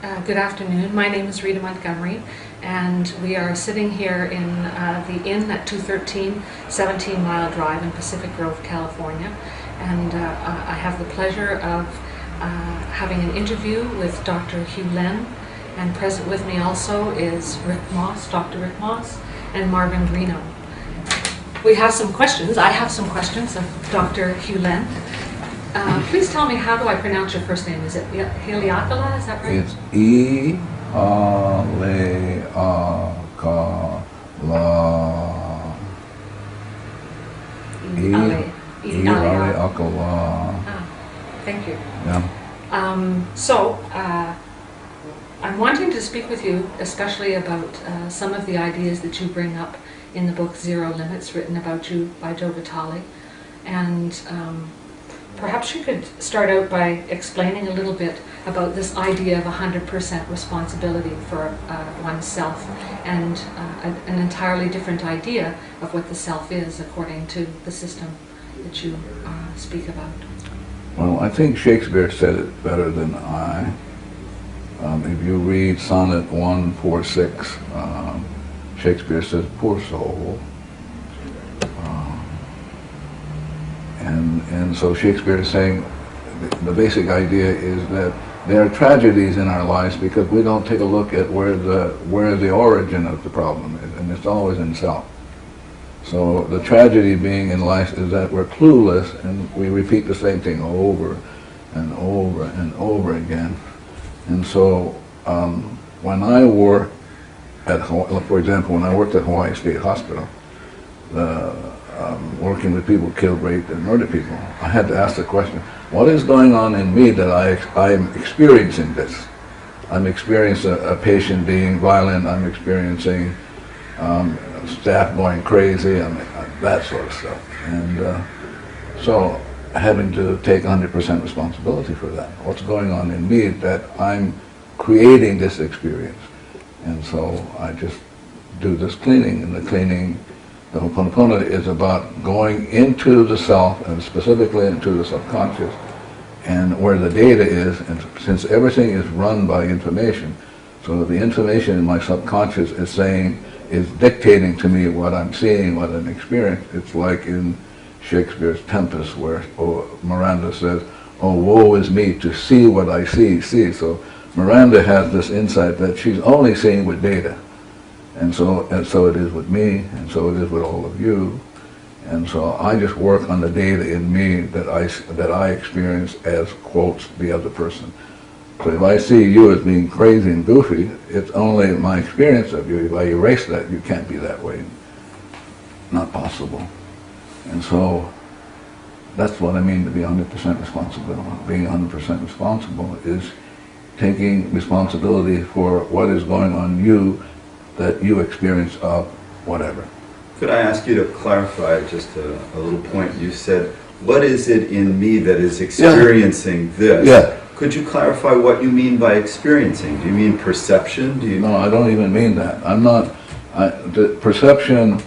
Good afternoon. My name is Rita Montgomeri, and we are sitting here in the inn at 213 17 Mile Drive in Pacific Grove, California. And I have the pleasure of having an interview with Dr. Hugh Леном, and present with me also is Rik Mosss, Dr. Rik Mosss, and Marvin Leeno. We have some questions. I have some questions of Dr. Hugh Леном. Please tell me, how do I pronounce your first name? Is it Ihaleakala? Is that right? It's Ihaleakala. Ihaleakala. Thank you. Yeah. I'm wanting to speak with you, especially about some of the ideas that you bring up in the book Zero Limits, written about you by Joe Vitale. And perhaps you could start out by explaining a little bit about this idea of 100% responsibility for oneself, and an entirely different idea of what the self is according to the system that you speak about. Well, I think Shakespeare said it better than I. If you read Sonnet 146, Shakespeare says, "Poor soul." And so Shakespeare is saying the basic idea is that there are tragedies in our lives because we don't take a look at where the origin of the problem is, and it's always in self. So the tragedy being in life is that we're clueless and we repeat the same thing over and over and over again. And so when I work at, for example, when I worked at Hawaii State Hospital, working with people killed, raped, and murdered people, I had to ask the question, what is going on in me that I'm experiencing this? I'm experiencing a patient being violent, I'm experiencing staff going crazy, that sort of stuff. And so having to take 100% responsibility for that. What's going on in me that I'm creating this experience? And so I just do this cleaning, and the cleaning, the Ho'oponopоно, is about going into the self, and specifically into the subconscious, and where the data is. And since everything is run by information, so the information in my subconscious is dictating to me what I'm seeing, what I'm experiencing. It's like in Shakespeare's Tempest, where Miranda says, "Oh, woe is me to see what I see." So Miranda has this insight that she's only seeing with data. And so it is with me, and so it is with all of you. And so I just work on the data in me that I experience as, quotes, the other person. So if I see you as being crazy and goofy, it's only my experience of you. If I erase that, you can't be that way. Not possible. And so that's what I mean to be 100% responsible. Being 100% responsible is taking responsibility for what is going on in you that you experience of whatever. Could I ask you to clarify just a little point? You said, what is it in me that is experiencing this? Yeah. Could you clarify what you mean by experiencing? Do you mean perception? No, I don't even mean that. Perception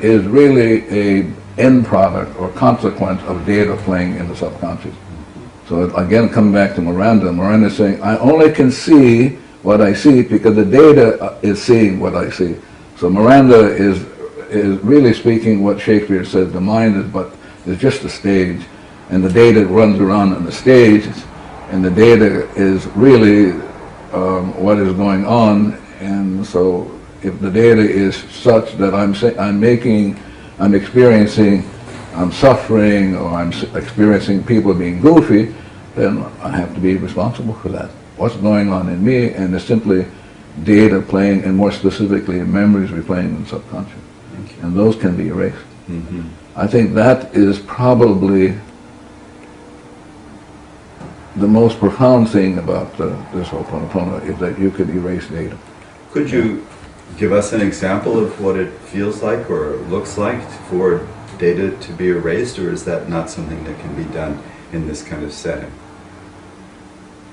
is really a end product or consequence of data playing in the subconscious. So again, coming back to Miranda is saying, I only can see what I see because the data is seeing what I see. So Miranda is really speaking what Shakespeare said, the mind is just a stage, and the data runs around on the stage, and the data is really what is going on. And so if the data is such that I'm experiencing, I'm suffering, or I'm experiencing people being goofy, then I have to be responsible for that. What's going on in me, and it's simply data playing, and more specifically memories replaying in the subconscious. And those can be erased. Mm-hmm. I think that is probably the most profound thing about this Ho'oponopоно, is that you could erase data. Could you give us an example of what it feels like or looks like for data to be erased, or is that not something that can be done in this kind of setting?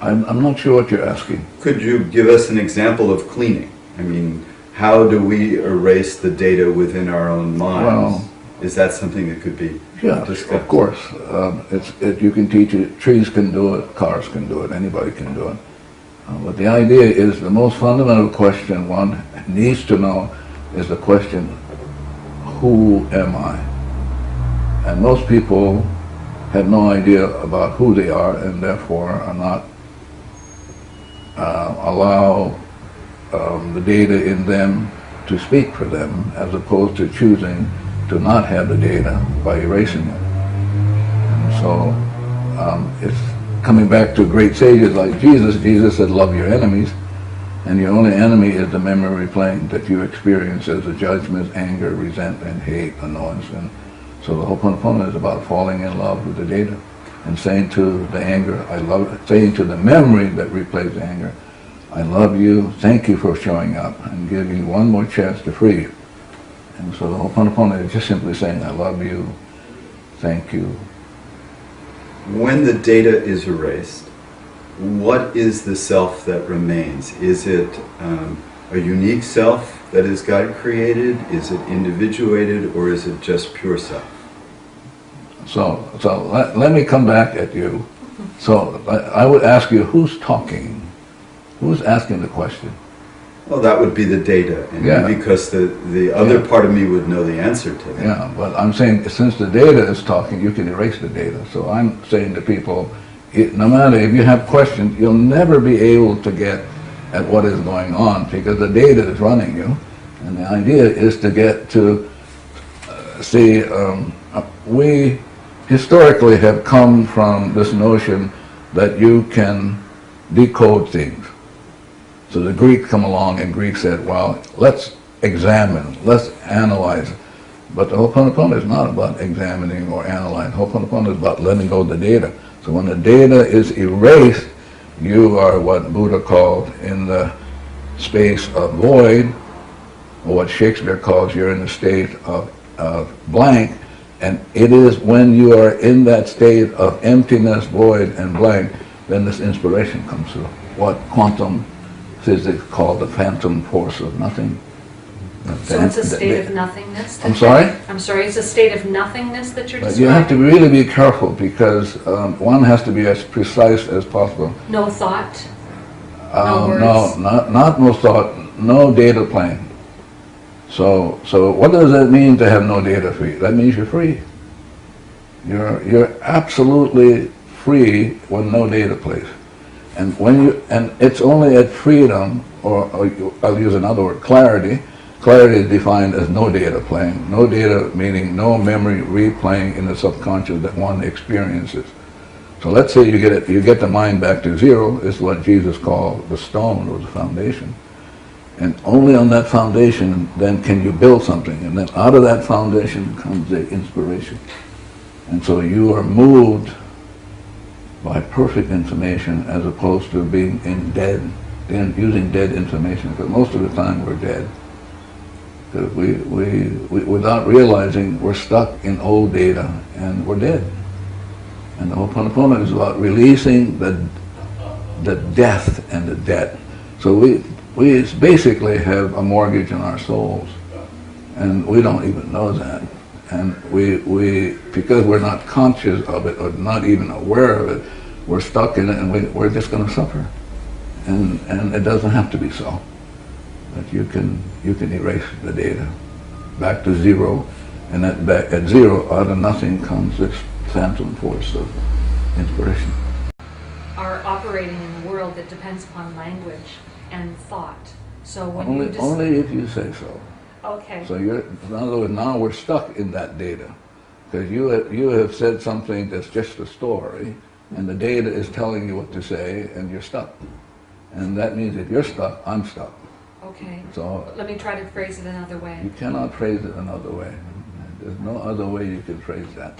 I'm not sure what you're asking. Could you give us an example of cleaning? I mean, how do we erase the data within our own minds? Well, Is that something that could be Yes, discussed? of course. You can teach it. Trees can do it. Cars can do it. Anybody can do it. But the idea is the most fundamental question one needs to know is the question, who am I? And most people have no idea about who they are and therefore are not allow the data in them to speak for them, as opposed to choosing to not have the data by erasing it. And so it's coming back to great sages like Jesus. Jesus said, love your enemies, and your only enemy is the memory plane that you experience as a judgment, anger, resentment, hate, annoyance. And so the Ho'oponopona is about falling in love with the data and saying to the anger, I love it, saying to the memory that replays the anger, I love you, thank you for showing up, and giving you one more chance to free you. And so the Ho'oponopona is just simply saying, I love you, thank you. When the data is erased, what is the self that remains? Is it a unique self that is God created? Is it individuated, or is it just pure self? So let me come back at you. So I would ask you, who's talking? Who's asking the question? Well, that would be the data, and because the other part of me would know the answer to that. Yeah, but I'm saying since the data is talking, you can erase the data. So I'm saying to people, no matter if you have questions, you'll never be able to get at what is going on because the data is running you. And the idea is to get to see, we historically have come from this notion that you can decode things. So the Greeks come along and Greeks said, well, let's examine, let's analyze. But the Ho'oponopona is not about examining or analyzing. Ho'oponopona is about letting go of the data. So when the data is erased, you are what Buddha called in the space of void, or what Shakespeare calls you're in the state of blank. And it is when you are in that state of emptiness, void, and blank, then this inspiration comes through. What quantum physics call the phantom force of nothing. So it's a state of nothingness? I'm sorry? I'm sorry, it's a state of nothingness that you're But describing? you have to really be careful because one has to be as precise as possible. No thought? No words? No, not no thought, no data plane. So what does that mean to have no data free? That means you're free. You're absolutely free when no data plays. And it's only at freedom, or I'll use another word, clarity. Clarity is defined as no data playing. No data meaning no memory replaying in the subconscious that one experiences. So let's say you get the mind back to zero. Is what Jesus called the stone or the foundation. And only on that foundation then can you build something. And then out of that foundation comes the inspiration. And so you are moved by perfect information as opposed to being using dead information. Because most of the time we're dead. Because we without realizing, we're stuck in old data and we're dead. And the Ho'oponopona is about releasing the death and the debt. So we basically have a mortgage on our souls, and we don't even know that. And we because we're not conscious of it or not even aware of it, we're stuck in it, and we're just going to suffer. And it doesn't have to be so. That you can erase the data back to zero, and at zero, out of nothing comes this phantom force of inspiration. Are operating in a world that depends upon language and thought. So when only if you say so. Okay. So in other words, now we're stuck in that data because you have said something that's just a story, and the data is telling you what to say, and you're stuck. And that means if you're stuck, I'm stuck. Okay. So let me try to phrase it another way. You cannot phrase it another way. There's no other way you can phrase that.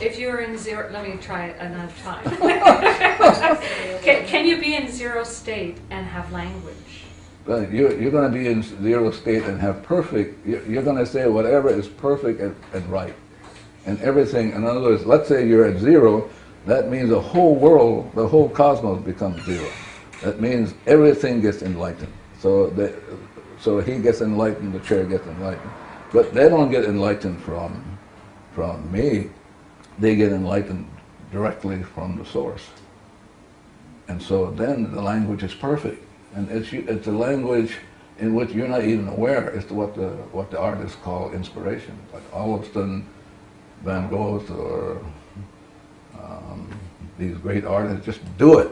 If you're in zero, let me try it another time. Can you be in zero state and have language? But you're going to be in zero state and have perfect, you're going to say whatever is perfect and right. And everything, in other words, let's say you're at zero, that means the whole world, the whole cosmos becomes zero. That means everything gets enlightened. So he gets enlightened, the chair gets enlightened. But they don't get enlightened from from me, they get enlightened directly from the source. And so then the language is perfect. And it's a language in which you're not even aware. It's what the artists call inspiration. Like all of a sudden, Van Goghs or these great artists just do it.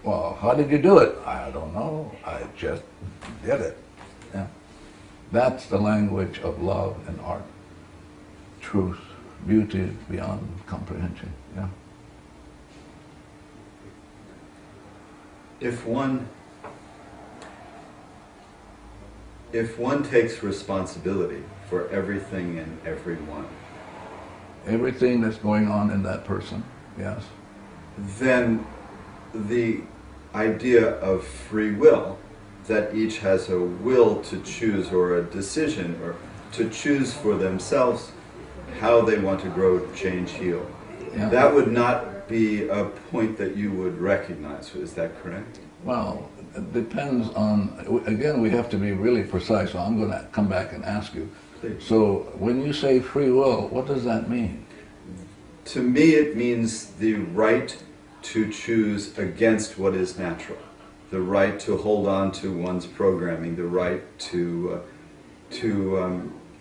Well, how did you do it? I don't know. I just did it. Yeah. That's the language of love and art. Truth, beauty beyond comprehension. Yeah. If one takes responsibility for everything and everyone, Everything that's going on in that person, yes. then the idea of free will, that each has a will to choose or a decision or to choose for themselves how they want to grow, change, heal, Yeah. that would not be a point that you would recognize. Is that correct? Well, it depends on, again, we have to be really precise, so I'm going to come back and ask you. Please. So when you say free will, what does that mean? To me, it means the right to choose against what is natural, the right to hold on to one's programming, the right to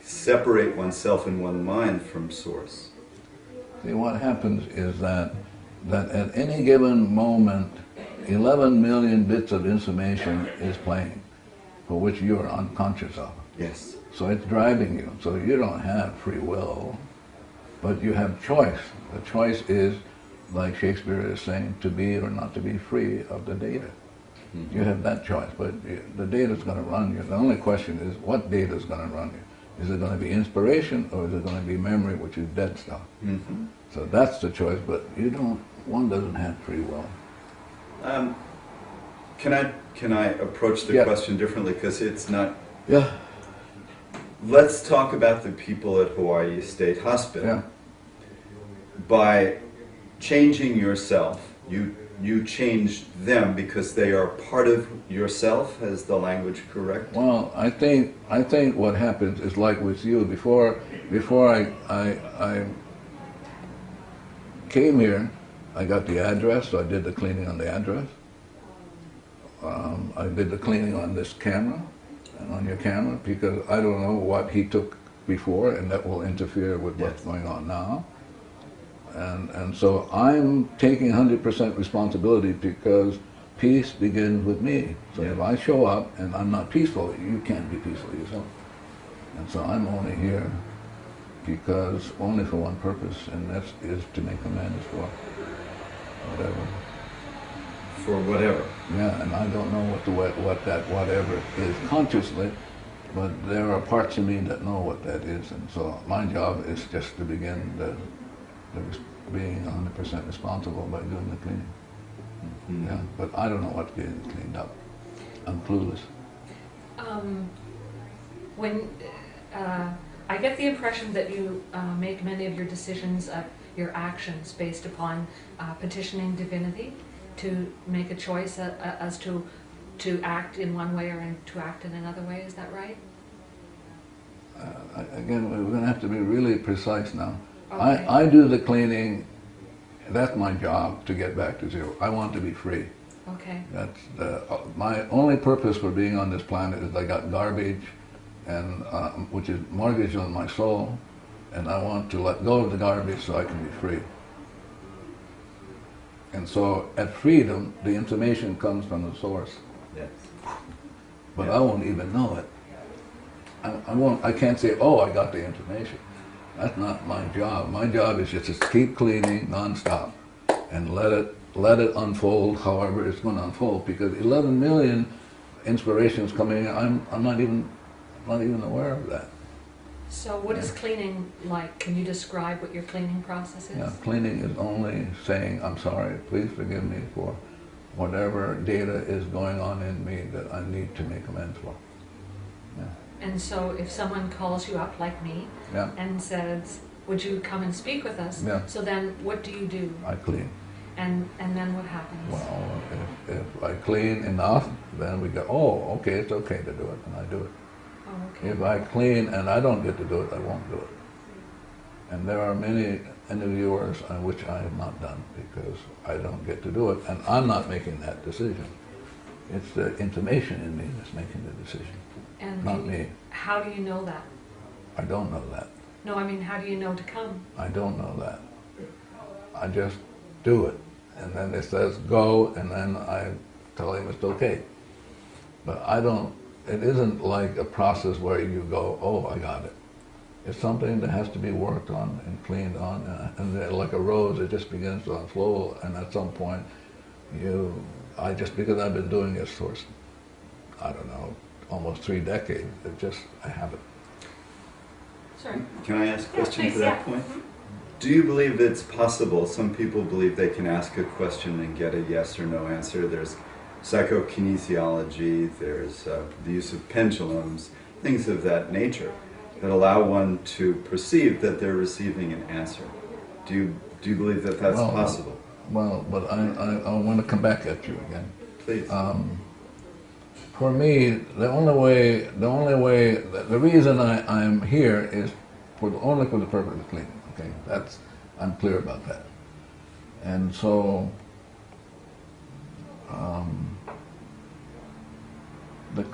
separate oneself and one mind from source. See, what happens is that at any given moment, 11 million bits of information is playing, for which you are unconscious of. Yes. So it's driving you. So you don't have free will, but you have choice. The choice is, like Shakespeare is saying, to be or not to be free of the data. Mm-hmm. You have that choice, but the data is going to run you. The only question is, what data is going to run you? Is it going to be inspiration, or is it going to be memory, which is dead stuff? Mm-hmm. So that's the choice, but one doesn't have free will. Can I approach the question differently, because it's not... Yeah. Let's talk about the people at Hawaii State Hospital. Yeah. By changing yourself, you change them because they are part of yourself. Is the language correct? Well, I think what happens is like with you. Before I came here, I got the address, so I did the cleaning on the address. I did the cleaning on this camera and on your camera, because I don't know what he took before, and that will interfere with what's going on now. And so I'm taking 100% responsibility, because peace begins with me. So if I show up and I'm not peaceful, you can't be peaceful yourself. And so I'm only here because only for one purpose, and that is to make amends for whatever. For whatever. Yeah, and I don't know what that whatever is consciously, but there are parts of me that know what that is, and so my job is just to begin being 100% responsible by doing the cleaning. Mm-hmm. Yeah, but I don't know what's getting cleaned up. I'm clueless. I get the impression that you make many of your decisions, your actions, based upon petitioning divinity to make a choice as to act in one way or to act in another way. Is that right? Again, we're going to have to be really precise now. Okay. I do the cleaning. That's my job, to get back to zero. I want to be free. Okay. That's my only purpose for being on this planet is I got garbage, and which is mortgage on my soul, and I want to let go of the garbage so I can be free. And so at freedom, the information comes from the source. Yes. But yeah. I won't even know it. I can't say, oh, I got the information. That's not my job. My job is just to keep cleaning nonstop and let it unfold however it's going to unfold, because 11 million inspirations coming in, I'm not even aware of that. So what is cleaning like? Can you describe what your cleaning process is? Yeah, cleaning is only saying, I'm sorry, please forgive me for whatever data is going on in me that I need to make amends for. Yeah. And so if someone calls you up, like me, Yeah. and says, would you come and speak with us? Yeah. So then what do you do? I clean. And then what happens? Well, if I clean enough, then we go, oh, okay, it's okay to do it, and I do it. Oh, okay. If I clean and I don't get to do it, I won't do it. And there are many interviewers on which I have not done because I don't get to do it, and I'm not making that decision. It's the information in me that's making the decision, And not me. how do you know that? I don't know that. No, I mean, how do you know to come? I don't know that. I just do it. And then it says go, and then I tell him it's okay. But I don't, it isn't like a process where you go, oh, I got it. It's something that has to be worked on and cleaned on, and then like a rose, it just begins to unfold, and at some point, because I've been doing this for, I don't know, almost 3 decades, I have it. Sorry. Can I ask a question please, to that yeah. point? Do you believe it's possible? Some people believe they can ask a question and get a yes or no answer. There's psychokinesiology, there's the use of pendulums, things of that nature that allow one to perceive that they're receiving an answer. Do you believe that that's possible? Well, but I want to come back at you again. Please. For me, the reason I'm here is only for the purpose of cleaning. Okay, I'm clear about that. And so, the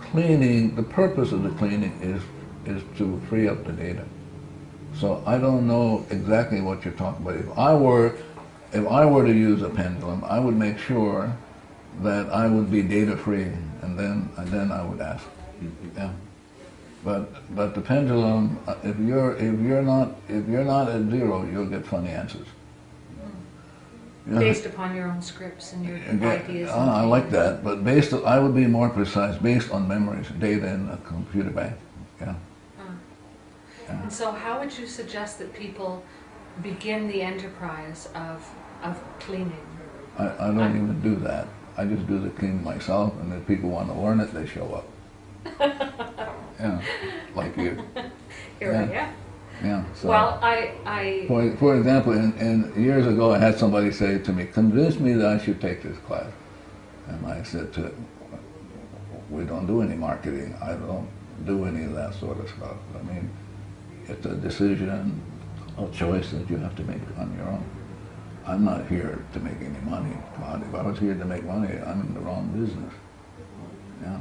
purpose of the cleaning is to free up the data. So I don't know exactly what you're talking about. If I were to use a pendulum, I would make sure that I would be data free, and then I would ask. Yeah. But the pendulum, if you're not at zero, you'll get funny answers. Based upon your own scripts and your ideas. I like that, but I would be more precise, based on memories, data in a computer bank. Yeah. Yeah. And so how would you suggest that people begin the enterprise of cleaning? I don't even do that. I just do the cleaning myself, and if people want to learn it, they show up. Yeah, like you. Here I am. Yeah. So, Well, for example, in years ago, I had somebody say to me, "Convince me that I should take this class," and I said to him, "We don't do any marketing. I don't do any of that sort of stuff. I mean, it's a decision, a choice that you have to make on your own. I'm not here to make any money. God, if I was here to make money, I'm in the wrong business." Yeah.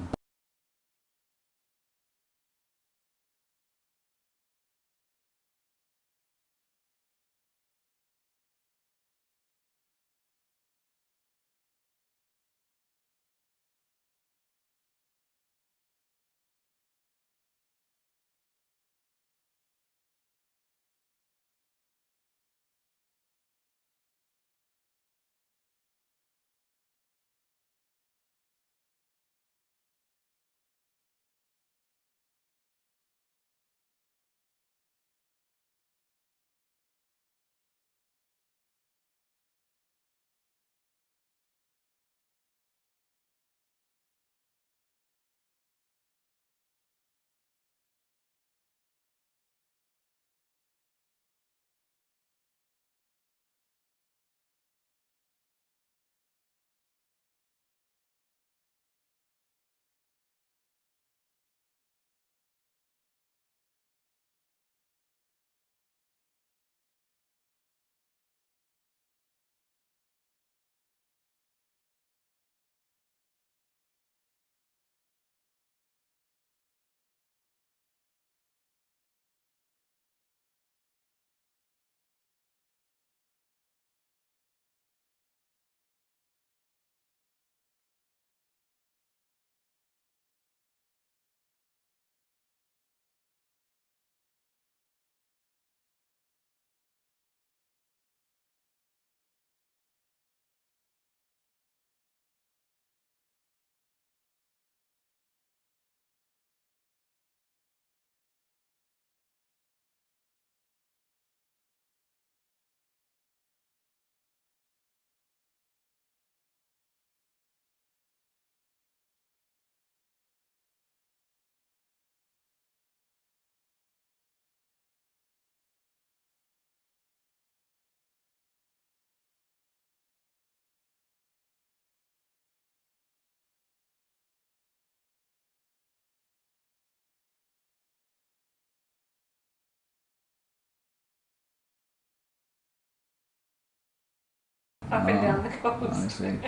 up and down the I coast. see.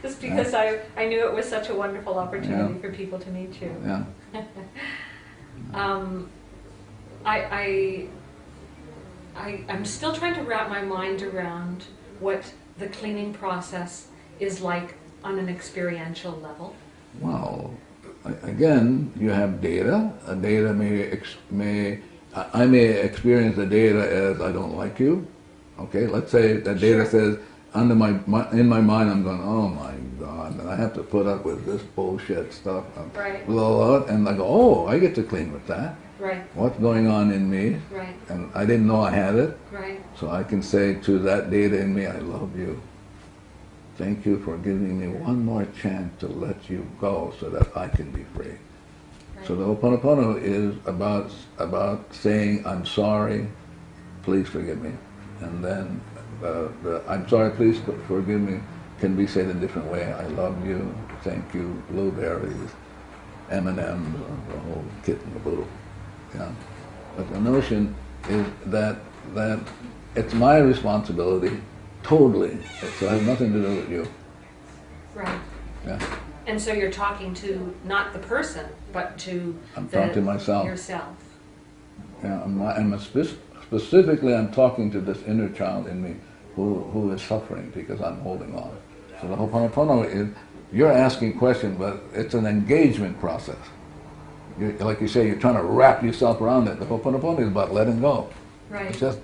Just because I knew it was such a wonderful opportunity for people to meet you. Yeah. I'm still trying to wrap my mind around what the cleaning process is like on an experiential level. Well, again, you have data. Data I may experience the data as I don't like you. Okay, let's say that data says in my mind I'm going, oh my God, and I have to put up with this bullshit stuff. Right. Blah, blah, blah, and I go, oh, I get to clean with that. Right. What's going on in me? Right. And I didn't know I had it. Right. So I can say to that data in me, I love you. Thank you for giving me one more chance to let you go so that I can be free. Right. So the Ho'oponopona is about saying, I'm sorry, please forgive me. And then the I'm sorry, please forgive me can be said in a different way. I love you, thank you, blueberries, M&Ms, the whole kit and caboodle. Yeah. But the notion is that it's my responsibility, totally. It has nothing to do with you. Right. Yeah. And so you're talking to not the person, but to I'm talking to myself. Yourself. Yeah. Specifically, I'm talking to this inner child in me who is suffering because I'm holding on. So the Ho'oponopona is, you're asking questions, but it's an engagement process. Like you say, you're trying to wrap yourself around it. The Ho'oponopona is about letting go. Right. It's just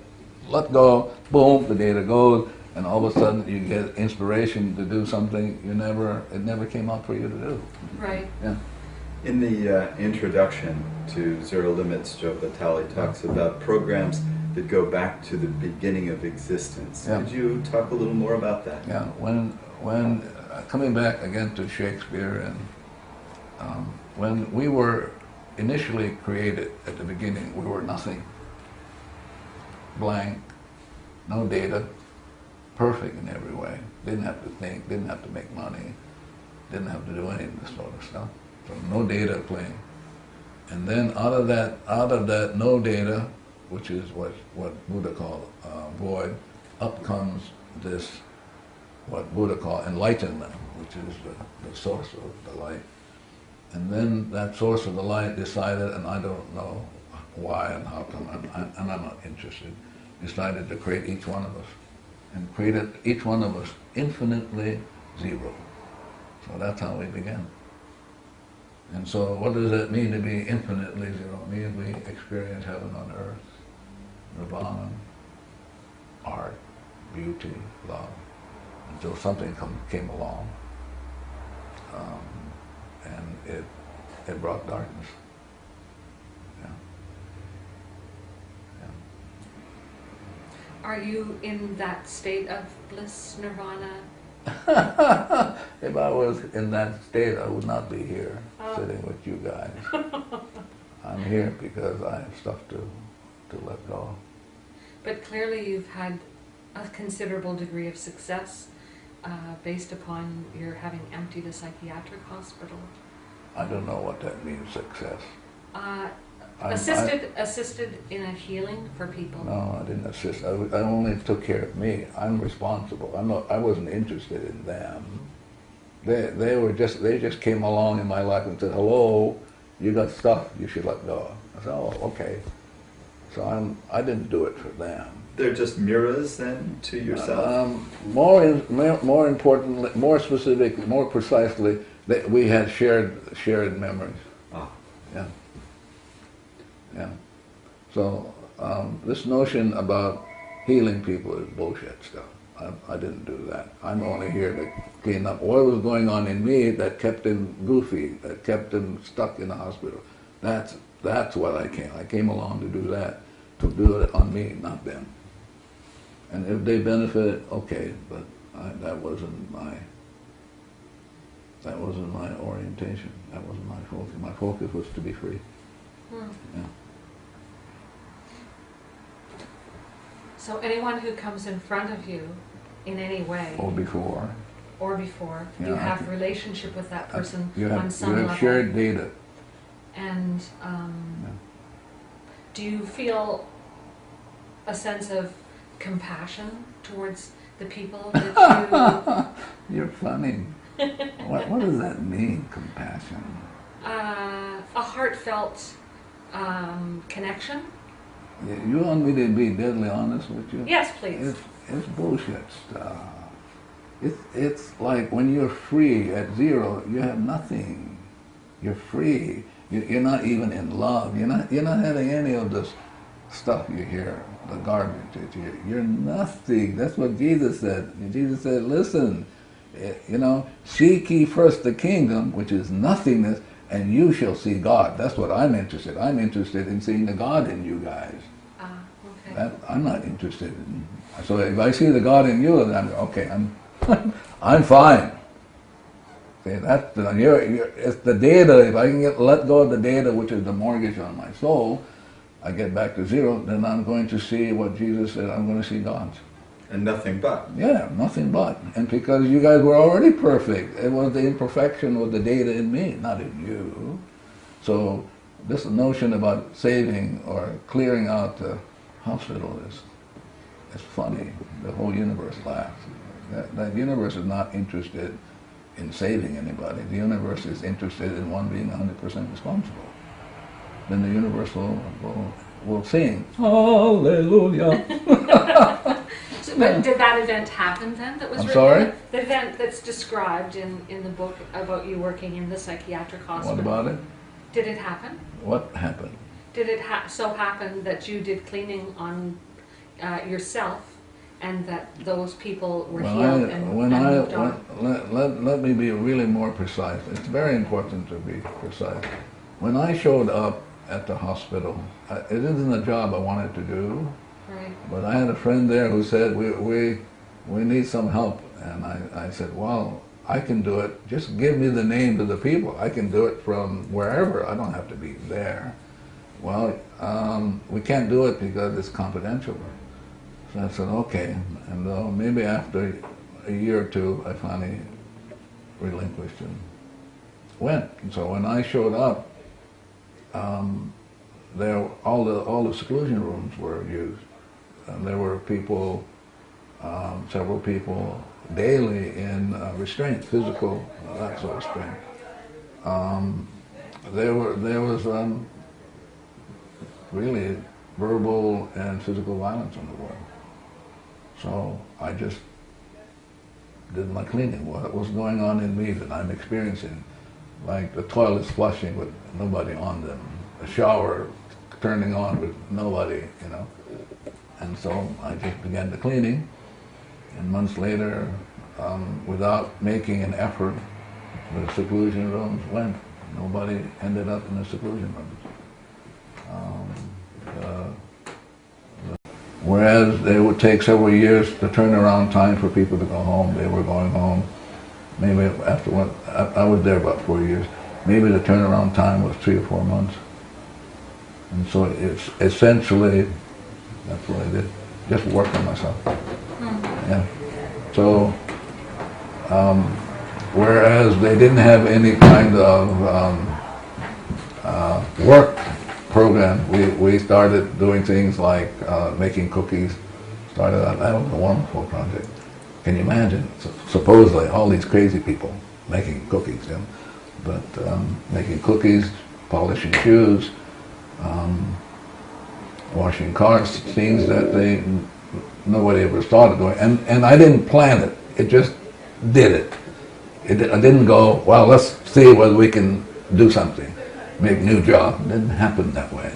let go, boom, the data goes, and all of a sudden you get inspiration to do something it never came out for you to do. Right. Yeah. In the introduction to Zero Limits, Joe Vitale talks about programs that go back to the beginning of existence. Yeah. Could you talk a little more about that? Yeah. When coming back again to Shakespeare, and when we were initially created at the beginning, we were nothing. Blank, no data, perfect in every way. Didn't have to think, didn't have to make money, didn't have to do any of this sort of stuff. So no data playing. And then out of that no data, which is what Buddha called void, up comes this, what Buddha called enlightenment, which is the source of the light. And then that source of the light decided, and I don't know why and how come, and I'm not interested, decided to create each one of us, and created each one of us infinitely zero. So that's how we began. And so what does it mean to be infinitely zero? It means we experience heaven on earth, nirvana, art, beauty, love, until something came along, and it brought darkness. Yeah. Yeah. Are you in that state of bliss, nirvana? If I was in that state, I would not be here sitting with you guys. I'm here because I have stuff to let go. But clearly you've had a considerable degree of success based upon your having emptied a psychiatric hospital. I don't know what that means, success. Assisted in a healing for people. No, I didn't assist. I only took care of me. I'm responsible. I wasn't interested in them. They just came along in my life and said, hello, you got stuff you should let go. I said, oh, okay. So I didn't do it for them. They're just mirrors then to yourself? More importantly, more specifically, more precisely, that we had shared memories. Ah. Yeah. Yeah. So this notion about healing people is bullshit stuff. I didn't do that. I'm only here to clean up what was going on in me that kept him goofy, that kept him stuck in the hospital. That's what I came. I came along to do that, to do it on me, not them. And if they benefit, okay, but that wasn't my orientation. That wasn't my focus. My focus was to be free. Yeah. So anyone who comes in front of you in any way, Or before. you Yeah, have relationship with that person You on have some level. shared data. And do you feel a sense of compassion towards the people that you... You're funny. What does that mean, compassion? A heartfelt connection. You want me to be deadly honest with you? Yes, please. It's bullshit stuff. It's like when you're free at zero, you have nothing. You're free. You're not even in love. You're not having any of this stuff you hear, the garbage that you hear. You're nothing. That's what Jesus said. Jesus said, listen, seek ye first the kingdom, which is nothingness, and you shall see God. That's what I'm interested in. I'm interested in seeing the God in you guys. Okay. I'm not interested in. So if I see the God in you, then I'm fine. See, it's the data. If I can let go of the data, which is the mortgage on my soul, I get back to zero. Then I'm going to see what Jesus said. I'm going to see God. And nothing but. Yeah, nothing but. And because you guys were already perfect, it was the imperfection of the data in me, not in you. So this notion about saving or clearing out the hospital is funny. The whole universe laughs. That universe is not interested in saving anybody. The universe is interested in one being 100% responsible. Then the universe will sing, Hallelujah. But did that event happen then? That was I'm sorry? The event that's described in the book about you working in the psychiatric hospital. What about it? Did it happen? What happened? Did it so happen that you did cleaning on yourself, and that those people were healed and moved on? Let me be really more precise. It's very important to be precise. When I showed up at the hospital, it isn't a job I wanted to do. Right. But I had a friend there who said, we need some help. And I said, well, I can do it. Just give me the names of the people. I can do it from wherever. I don't have to be there. Well, we can't do it because it's confidential. So I said, okay. And maybe after a year or two, I finally relinquished and went. And so when I showed up, all the seclusion rooms were used. And there were people, several people daily in restraint, physical, that sort of restraint. There was really verbal and physical violence in the world. So I just did my cleaning. What was going on in me that I'm experiencing? Like the toilets flushing with nobody on them, a shower turning on with nobody, And so I just began the cleaning, and months later, without making an effort, the seclusion rooms went. Nobody ended up in the seclusion rooms. Whereas it would take several years to turnaround time for people to go home, they were going home. Maybe after I was there about 4 years. Maybe the turnaround time was 3 or 4 months. And so it's essentially, that's what I did, just work on myself. Yeah. So, whereas they didn't have any kind of work program, we started doing things like making cookies. Started out, that was a wonderful project. Can you imagine? Supposedly all these crazy people making cookies, but making cookies, polishing shoes, washing cars, things that nobody ever thought of doing. And I didn't plan it. It just did it. I didn't go, well, let's see whether we can do something, make a new job. It didn't happen that way.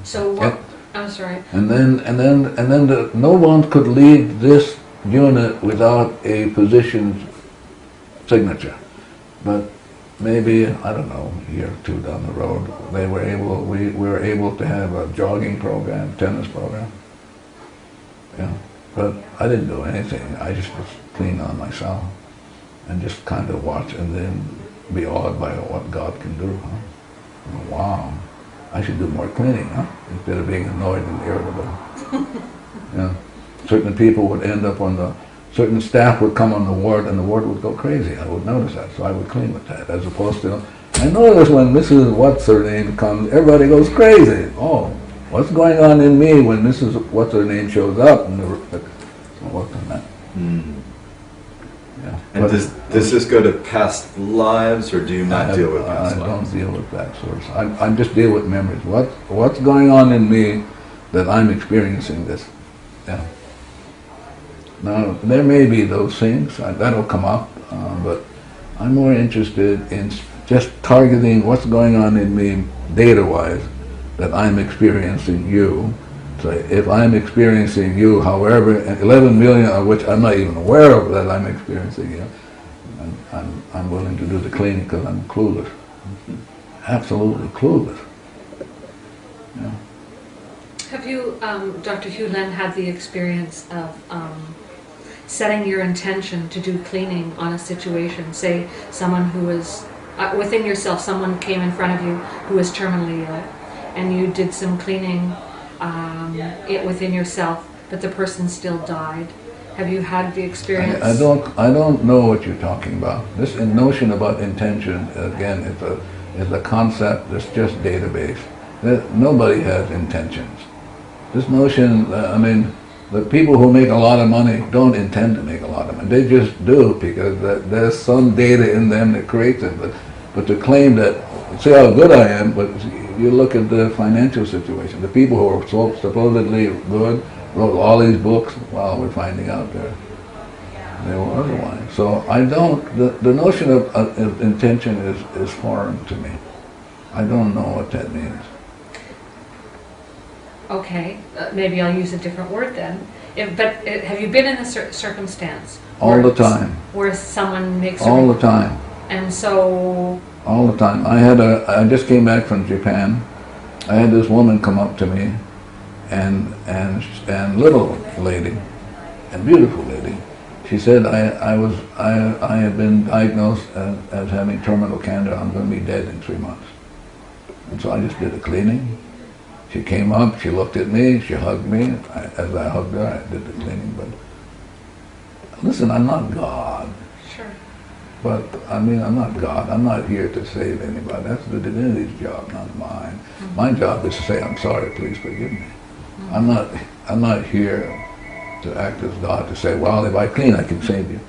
So what? I'm sorry. And then no one could lead this unit without a physician's signature. But maybe, I don't know, a year or two down the road, we were able to have a jogging program, tennis program. Yeah. But I didn't do anything. I just was clean on myself and just kind of watch and then be awed by what God can do. Huh? Wow, I should do more cleaning, huh? Instead of being annoyed and irritable. Yeah. Certain people would end up certain staff would come on the ward and the ward would go crazy. I would notice that, so I would clean with that, as opposed to, I notice when Mrs. What's her name comes, everybody goes crazy. Oh, What's going on in me when this is what's her name shows up? And so work on that. Yeah. And does this go to past lives, or do you not deal with past lives? I don't deal with that source. I just deal with memories. What's going on in me that I'm experiencing this? Yeah. Now, there may be those things, that'll come up, but I'm more interested in just targeting what's going on in me data-wise that I'm experiencing you. So if I'm experiencing you, however, 11 million of which I'm not even aware of that I'm experiencing you, I'm willing to do the cleaning because I'm clueless. Absolutely clueless. Yeah. Have you, Dr. Hugh Len, had the experience of setting your intention to do cleaning on a situation? Say someone who was, within yourself, someone came in front of you who was terminally ill, and you did some cleaning within yourself, but the person still died. Have you had the experience? I don't know what you're talking about. This notion about intention, again, is a concept that's just database. Nobody has intentions. This notion, I mean, the people who make a lot of money don't intend to make a lot of money. They just do because there's some data in them that creates it. But to claim that, see how good I am, but you look at the financial situation. The people who are supposedly good wrote all these books. Well, we're finding out they were otherwise. So I don't, the notion of intention is foreign to me. I don't know what that means. Okay, maybe I'll use a different word then. But have you been in a circumstance? All the time. Where someone makes all the time. And so... All the time. I just came back from Japan. I had this woman come up to me, and little lady, and beautiful lady. She said, I have been diagnosed as having terminal cancer. I'm going to be dead in 3 months. And so I just did a cleaning. She came up, she looked at me, she hugged me. As I hugged her, I did the cleaning. But listen, I'm not God. Sure. But I mean, I'm not God. I'm not here to save anybody. That's the divinity's job, not mine. Mm-hmm. My job is to say, I'm sorry, please forgive me. Mm-hmm. I'm not here to act as God to say, well, if I clean, I can save you.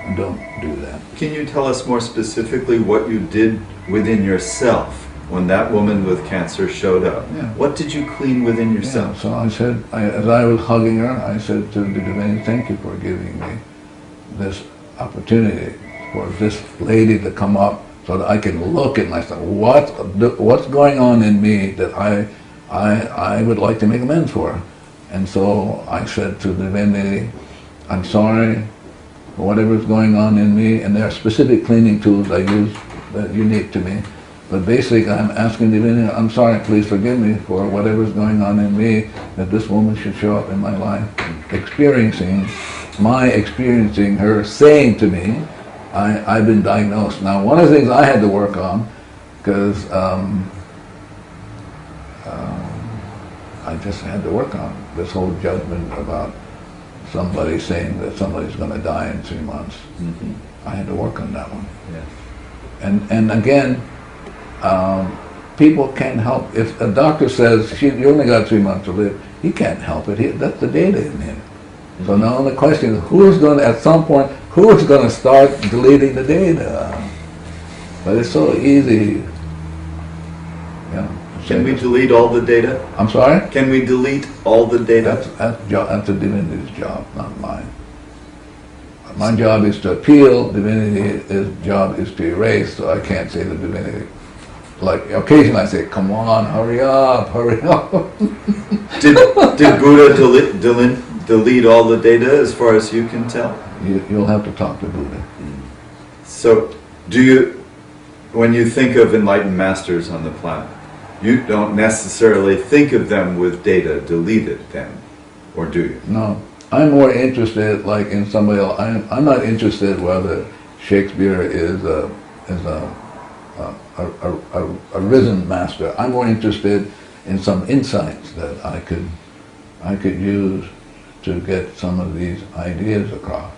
I don't do that. Can you tell us more specifically what you did within yourself when that woman with cancer showed up? Yeah. What did you clean within yourself? Yeah, so I said, as I was hugging her, I said to the divinity, thank you for giving me this opportunity for this lady to come up so that I can look at myself. What's going on in me that I would like to make amends for? And so I said to the divinity, I'm sorry for whatever's going on in me, and there are specific cleaning tools I use that are unique to me. But basically, I'm asking the divinity, I'm sorry, please forgive me for whatever's going on in me, that this woman should show up in my life, experiencing her saying to me, I've been diagnosed. Now, one of the things I had to work on, because I just had to work on this whole judgment about somebody saying that somebody's going to die in 3 months. Mm-hmm. I had to work on that one. Yes. And again, people can't help. If a doctor says, you only got 3 months to live, he can't help it. That's the data in him. Mm-hmm. So now the question is, at some point, who is going to start deleting the data? But it's so easy. Yeah. Can we delete all the data? I'm sorry? Can we delete all the data? That's the divinity's job, not mine. My job is to appeal, divinity's job is to erase, so I can't say to divinity. Like, occasionally I say, come on, hurry up, hurry up. Did Buddha delete all the data as far as you can tell? You'll have to talk to Buddha. So, when you think of enlightened masters on the planet, you don't necessarily think of them with data deleted then, or do you? No. I'm more interested, like in somebody else. I'm not interested whether Shakespeare is a risen master. I'm more interested in some insights that I could use to get some of these ideas across.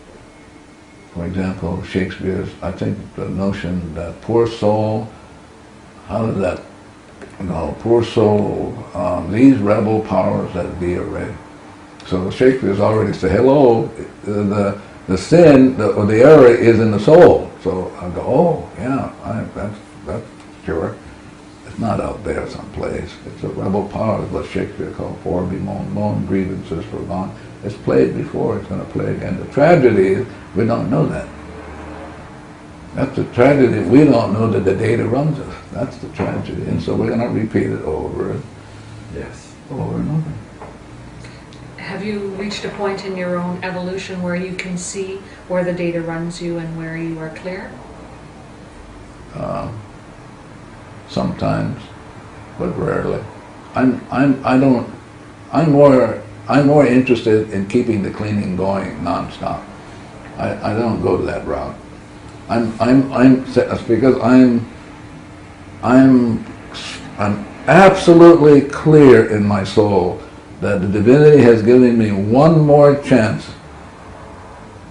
For example, Shakespeare's, I think the notion that poor soul, how does that No, poor soul, these rebel powers that be array. So Shakespeare's already said, hello, the sin or the error is in the soul. So I go, oh, yeah, that's sure. It's not out there someplace. It's a rebel power, what Shakespeare called for, bemoan grievances for gone. It's played before, it's going to play again. The tragedy is we don't know that. That's the tragedy. We don't know that the data runs us. That's the tragedy. And so we're going to repeat it over and over. Have you reached a point in your own evolution where you can see where the data runs you and where you are clear? Sometimes, but rarely. I'm more interested in keeping the cleaning going nonstop. I don't go to that route. Because I'm absolutely clear in my soul that the divinity has given me one more chance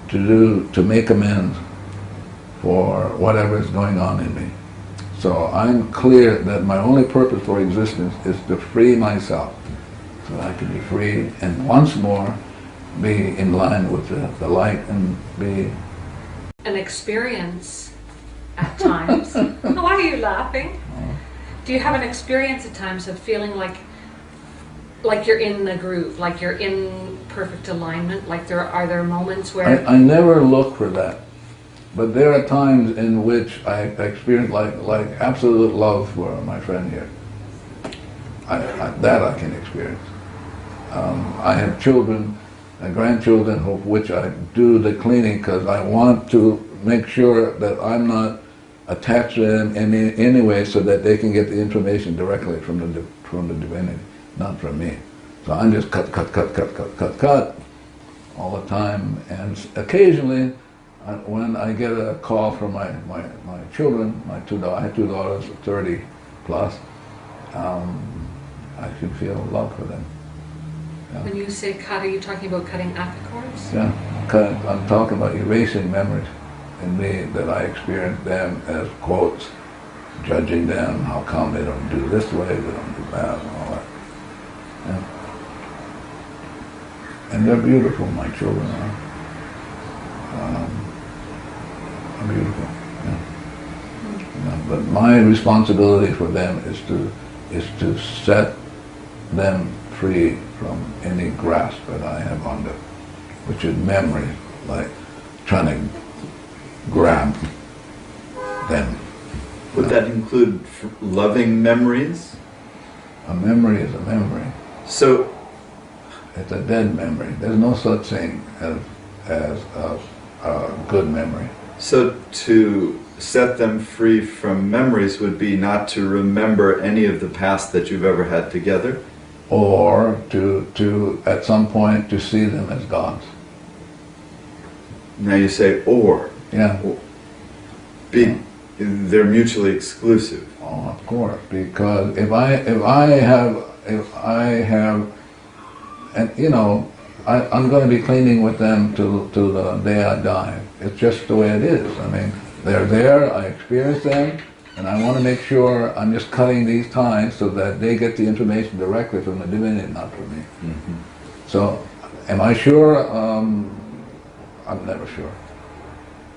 to make amends for whatever is going on in me. So I'm clear that my only purpose for existence is to free myself, so that I can be free and once more be in line with the light and be... An experience at times. Why are you laughing? Do you have an experience at times of feeling like you're in the groove, like you're in perfect alignment? Like are there moments where... I never look for that. But there are times in which I experience like absolute love for my friend here. That I can experience. I have children and grandchildren of which I do the cleaning because I want to make sure that I'm not attached to them in any way so that they can get the information directly from the divinity, not from me. So I'm just cut all the time, and occasionally when I get a call from my children, I have two daughters, 30 plus, I can feel love for them. Yeah. When you say cut, are you talking about cutting apicords? Yeah, I'm talking about erasing memories in me that I experience them as quotes, judging them, how come they don't do this way, they don't do that, and all that. Yeah. And they're beautiful, my children are. Beautiful. Yeah. Yeah, but my responsibility for them is to set them free from any grasp that I have on them, which is memory, like trying to grab them. Would that include loving memories? A memory is a memory. So it's a dead memory. There's no such thing as a good memory. So to set them free from memories would be not to remember any of the past that you've ever had together? Or to at some point to see them as gods. Now you say or. Yeah. They're mutually exclusive. Oh, of course, because if I have, and you know, I'm going to be cleaning with them till the day I die. It's just the way it is. I mean, they're there, I experience them, and I want to make sure I'm just cutting these ties so that they get the information directly from the divinity, not from me. Mm-hmm. So, am I sure? I'm never sure.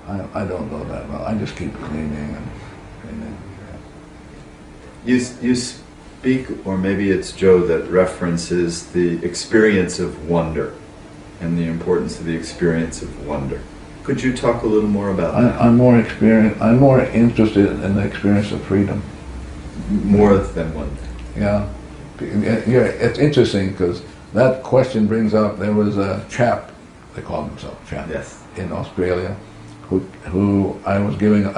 I don't know that well. I just keep cleaning and cleaning. Yeah. You speak, or maybe it's Joe that references the experience of wonder and the importance of the experience of wonder. Could you talk a little more about that? I'm more interested in the experience of freedom. More than wonder. Yeah. It's interesting because that question brings up, there was a chap, they call himself chap, yes, in Australia, who I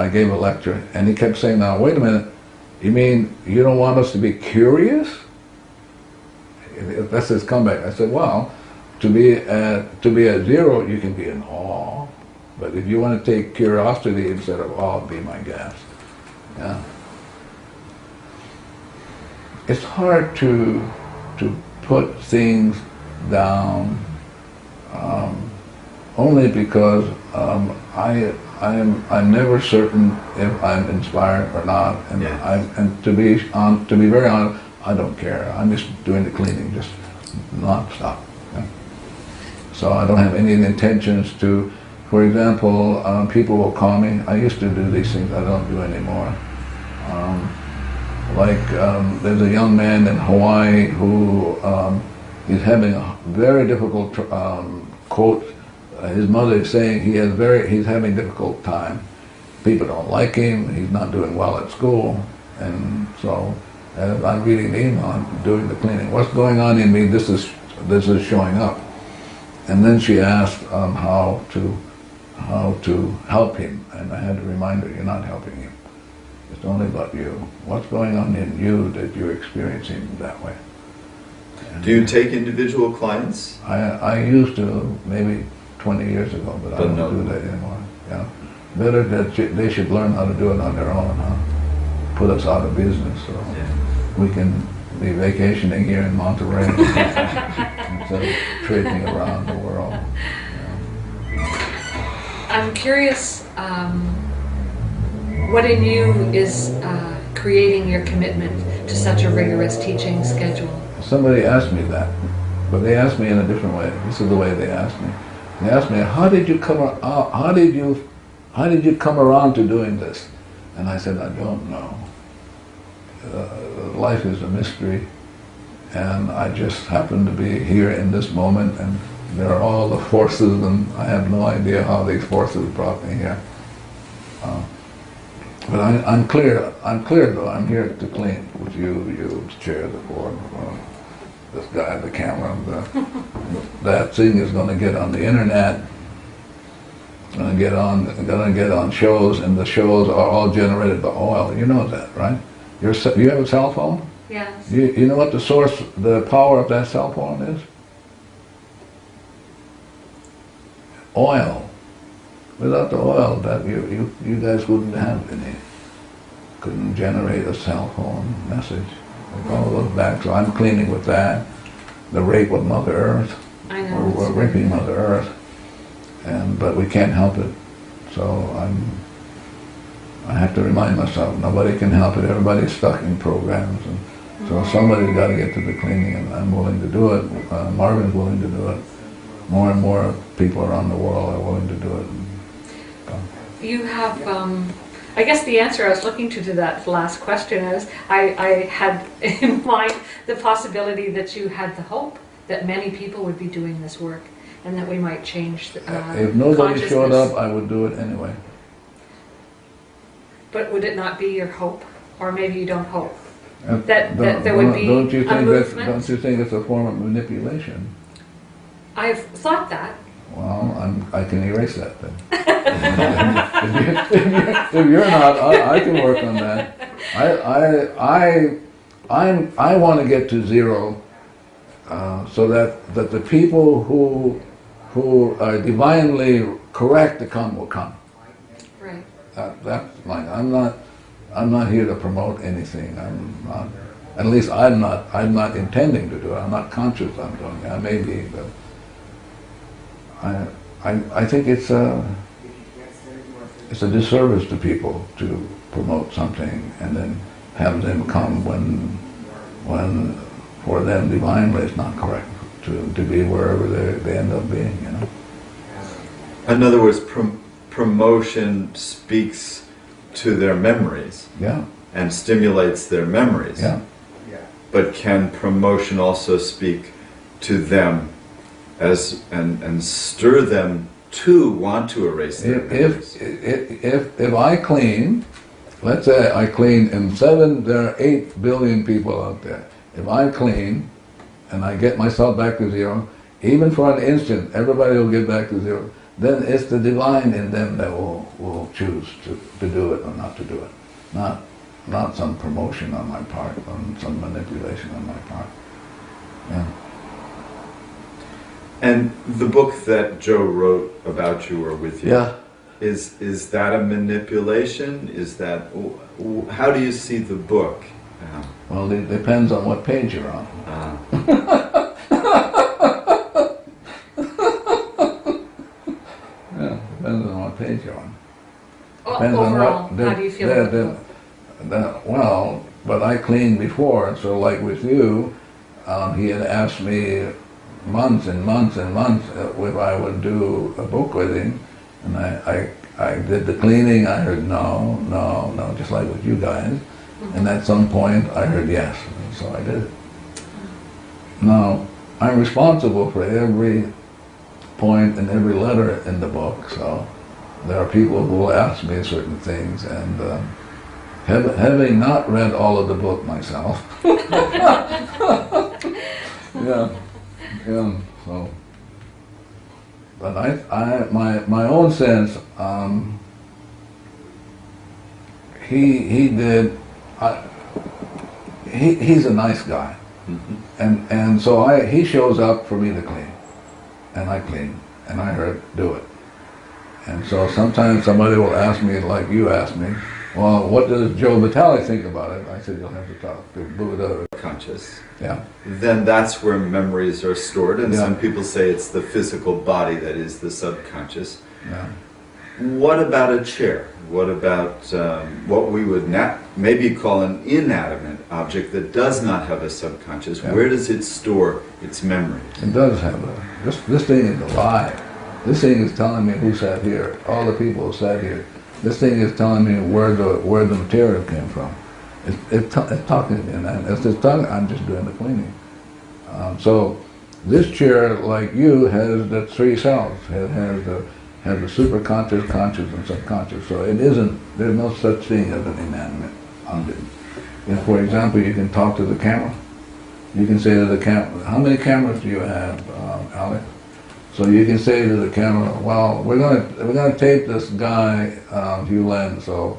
gave a lecture, and he kept saying, now wait a minute, you mean you don't want us to be curious? That's his comeback. I said, well, to be at zero, you can be in awe. But if you want to take curiosity instead of awe, be my guest. Yeah. It's hard to put things down only because I'm never certain if I'm inspired or not, and Yeah. and to be very honest, I don't care. I'm just doing the cleaning, just non-stop. Yeah. So I don't have any intentions to. For example, people will call me. I used to do these things. I don't do anymore. There's a young man in Hawaii who he's having a very difficult quote. His mother is saying he's having a difficult time. People don't like him. He's not doing well at school, and so as I'm reading the email, I'm doing the cleaning. What's going on in me? This is showing up. And then she asked how to help him, and I had to remind her, you're not helping him. It's only about you. What's going on in you that you're experiencing that way? And do you take individual clients? I used to, maybe 20 years ago, but I don't do that anymore. Yeah, better that they should learn how to do it on their own, huh? Put us out of business, so we can be vacationing here in Monterey instead of trading around the world. I'm curious, what in you is creating your commitment to such a rigorous teaching schedule? Somebody asked me that, but they asked me in a different way. This is the way they asked me. They asked me, how did you come around to doing this? And I said, I don't know. Life is a mystery, and I just happen to be here in this moment, and there are all the forces, and I have no idea how these forces brought me here. But I'm clear though, I'm here to clean with you, chair, the board, this guy, the camera, that thing is going to get on the internet, going to get on shows, and the shows are all generated by oil. You know that, right? You have a cell phone? Yes. You know what the power of that cell phone is? Oil. Without the oil, that you guys wouldn't have any. Couldn't generate a cell phone message. It all goes back. So I'm cleaning with that. The rape of Mother Earth. I know. We're raping Mother Earth, but we can't help it. So I have to remind myself, nobody can help it. Everybody's stuck in programs, and so somebody's got to get to the cleaning, and I'm willing to do it. Marvin's willing to do it. More and more people around the world are willing to do it. You have, I guess the answer I was looking to that last question is, I had in mind the possibility that you had the hope that many people would be doing this work, and that we might change if nobody showed up, I would do it anyway. But would it not be your hope? Or maybe you don't hope? That there would be don't you a think movement? Don't you think it's a form of manipulation? I've thought that. Well, I can erase that then. if you're not, I can work on that. I want to get to zero, so that the people who are divinely correct to come will come. Right. That's mine. I'm not here to promote anything. I'm not. At least I'm not intending to do it. I'm not conscious I'm doing it. I may be, but I think it's a disservice to people to promote something and then have them come when for them divinely it's not correct to be wherever they end up being, you know. In other words, promotion speaks to their memories. Yeah. And stimulates their memories. Yeah. But can promotion also speak to them and stir them to want to erase their memories? If I clean, let's say I clean, and there are 8 billion people out there. If I clean and I get myself back to zero, even for an instant, everybody will get back to zero. Then it's the divine in them that will choose to do it or not to do it. Not some promotion on my part, or some manipulation on my part. Yeah. And the book that Joe wrote about you or with you, yeah. Is that a manipulation? Is that, how do you see the book? Well, it depends on what page you're on. Yeah, depends on what page you're on. depends on overall, what. how do you feel about the book? Well, but I cleaned before, so like with you, he had asked me months and months and months if I would do a book with him, and I did the cleaning. I heard no, just like with you guys, and at some point I heard yes, and so I did it. Now, I'm responsible for every point and every letter in the book, so there are people who will ask me certain things, and having not read all of the book myself, yeah, so, but my own sense, he's a nice guy. And so he shows up for me to clean, and I clean, and I heard do it. And so sometimes somebody will ask me, like you asked me, well, what does Joe Vitale think about it? I said, you'll have to talk to Buddha. Conscious. Yeah. Then that's where memories are stored, and Yeah. some people say it's the physical body that is the subconscious. Yeah. What about a chair? What about what we would maybe call an inanimate object that does not have a subconscious? Yeah. Where does it store its memories? It does have this thing is alive. This thing is telling me who sat here, all the people who sat here. This thing is telling me where the material came from. It's talking to me, and as it's talking, I'm just doing the cleaning. So this chair, like you, has the three selves. It has the superconscious, conscious, and subconscious. So it isn't. There's no such thing as an inanimate object. If, for example, you can talk to the camera. You can say to the camera, how many cameras do you have, Alex? So you can say to the camera, well, we're gonna tape this guy, Hugh Леном. So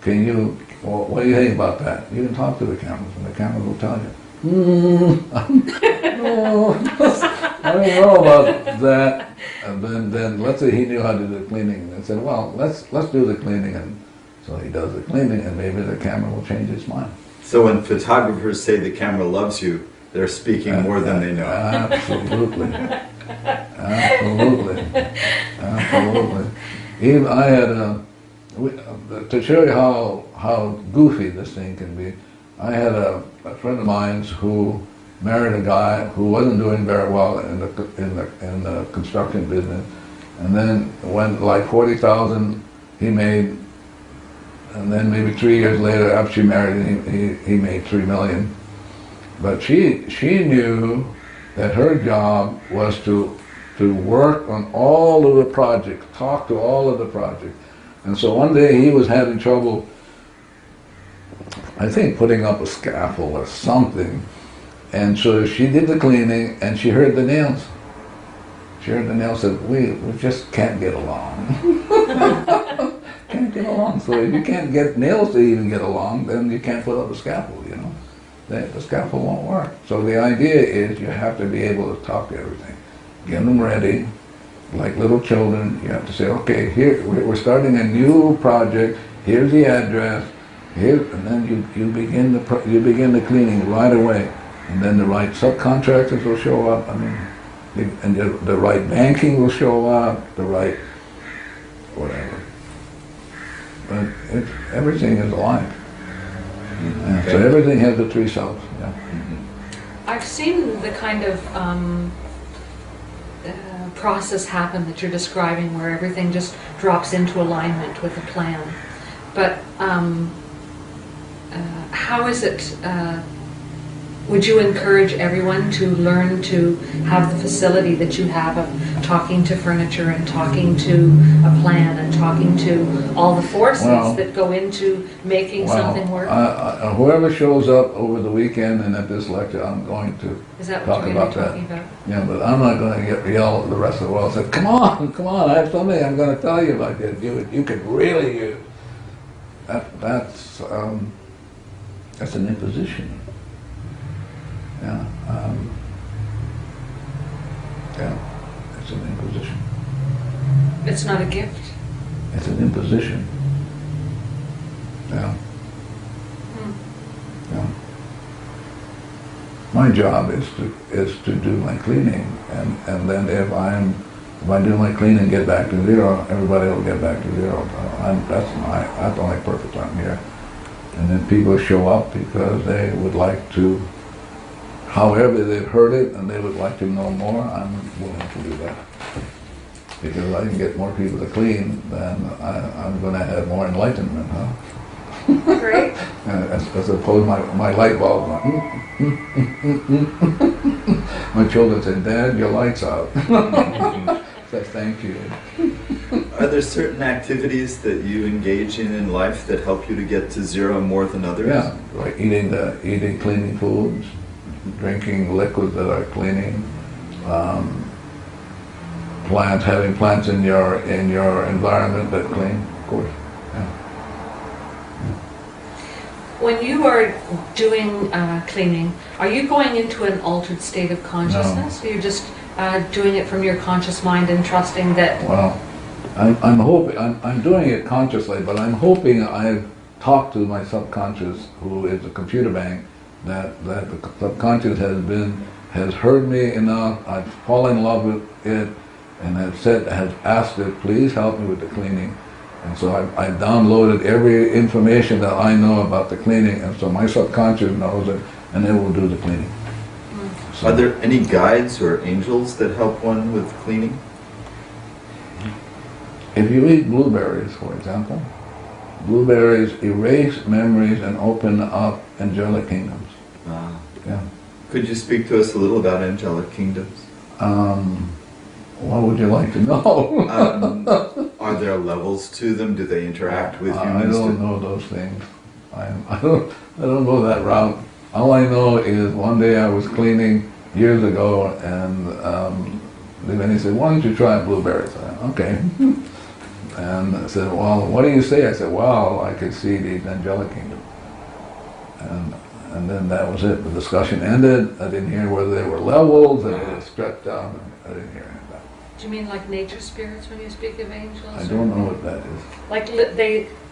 can you? Well, what do you think about that? You can talk to the cameras, and the cameras will tell you. No, I don't know about that. And then let's say he knew how to do the cleaning, and said, well, let's do the cleaning, and so he does the cleaning, and maybe the camera will change its mind. So when photographers say the camera loves you, they're speaking more than they know. Absolutely. Absolutely. Even I had to show you how goofy this thing can be. I had a friend of mine who married a guy who wasn't doing very well in the construction business, and then when like 40,000 he made, and then maybe 3 years later after she married him, he made 3 million. But she knew that her job was to work on all of the projects, talk to all of the projects. And so one day he was having trouble, I think, putting up a scaffold or something. And so she did the cleaning, and she heard the nails. She heard the nails, said, we just can't get along. Can't get along. So if you can't get nails to even get along, then you can't put up a scaffold, you know. The scaffold won't work. So the idea is you have to be able to talk to everything. Get them ready. Like little children, you have to say, okay, here, we're starting a new project, here's the address, here, and then you begin the cleaning right away. And then the right subcontractors will show up, and the right banking will show up, the right whatever. But everything is alive. Yeah, so everything has the three selves. Yeah. I've seen the kind of process happen that you're describing, where everything just drops into alignment with a plan. But how is it? Would you encourage everyone to learn to have the facility that you have of talking to furniture and talking to a plan and talking to all the forces that go into making something work? Whoever shows up over the weekend and at this lecture, I'm going to Is that talk what you're going about to be talking that. about? Yeah, but I'm not going to yell at the rest of the world and say, come on, I have something I'm going to tell you about this. You could really use. That's an imposition. Yeah, it's an imposition. It's not a gift. It's an imposition. Yeah. Yeah. My job is to do my cleaning, and then if I'm If I do my cleaning and get back to zero, everybody will get back to zero. That's the only purpose I'm here. And then people show up because they would like to, however they've heard it and they would like to know more, I'm willing to do that. Because if I can get more people to clean, then I'm going to have more enlightenment, huh? Great. As opposed my light bulb my children said, Dad, your light's out. Said, thank you. Are there certain activities that you engage in life that help you to get to zero more than others? Yeah, like eating cleaning foods, drinking liquids that are cleaning, having plants in your environment that clean, of course. Yeah. When you are doing cleaning, are you going into an altered state of consciousness? No. Or you're just doing it from your conscious mind and trusting that? Well, I'm hoping, I'm doing it consciously, but I'm hoping I've talked to my subconscious, who is a computer bank, that the subconscious has heard me enough, I've fallen in love with it, and has asked it, please help me with the cleaning. And so I've downloaded every information that I know about the cleaning, and so my subconscious knows it, and it will do the cleaning. So, are there any guides or angels that help one with cleaning? If you eat blueberries, for example, blueberries erase memories and open up angelic kingdoms. Yeah. Could you speak to us a little about angelic kingdoms? What would you like to know? Are there levels to them? Do they interact with humans? I don't know those things. I don't go that route. All I know is one day I was cleaning years ago, and he said, "Why don't you try blueberries?" I said, "Okay." And I said, "Well, what do you say?" I said, "Well, I could see the angelic kingdom." And then that was it. The discussion ended. I didn't hear whether they were levels, or they were stretched out. I didn't hear any of that. Do you mean like nature spirits when you speak of angels? I don't know what that is. Like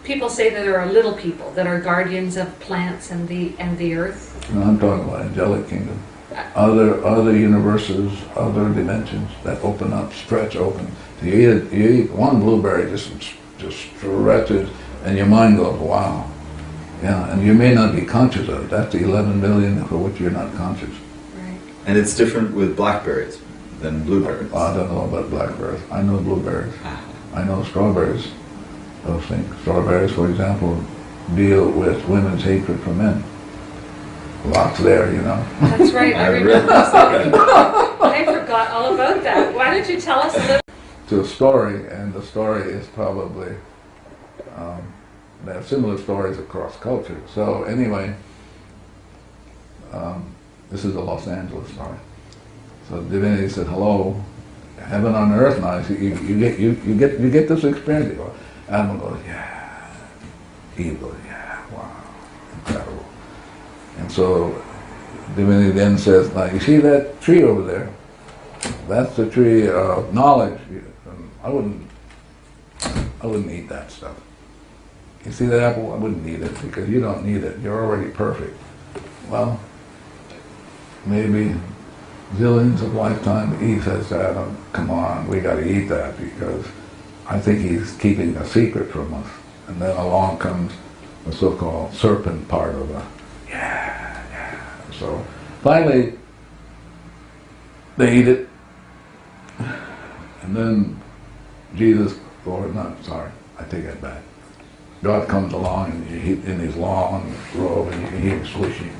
people say that there are little people that are guardians of plants and the earth. No, I'm talking about angelic kingdom. Other universes, other dimensions that open up, stretch open. So you eat one blueberry, just stretches, and your mind goes, wow. Yeah, and you may not be conscious of it. That's the 11 million for which you're not conscious. Right. And it's different with blackberries than blueberries. I don't know about blackberries. I know blueberries. I know strawberries. Those things. Strawberries, for example, deal with women's hatred for men. Lots there, you know. That's right. I remember that. I forgot all about that. Why don't you tell us a little? It's a story, and the story is probably there are similar stories across culture. So anyway, this is a Los Angeles story. So divinity said, "Hello, heaven on earth now. You get this experience." Adam goes, "Yeah." Eve goes, "Yeah. Wow, incredible." And so divinity then says, "Now you see that tree over there? That's the tree of knowledge. I wouldn't eat that stuff. You see that apple? I wouldn't eat it because you don't need it. You're already perfect." Well, maybe zillions of lifetimes, Eve says to Adam, "Come on, we got to eat that because I think he's keeping a secret from us." And then along comes the so-called serpent part of the, yeah. So finally, they eat it, and then Jesus, I take that back. God comes along and in his long robe, and you can hear him swishing.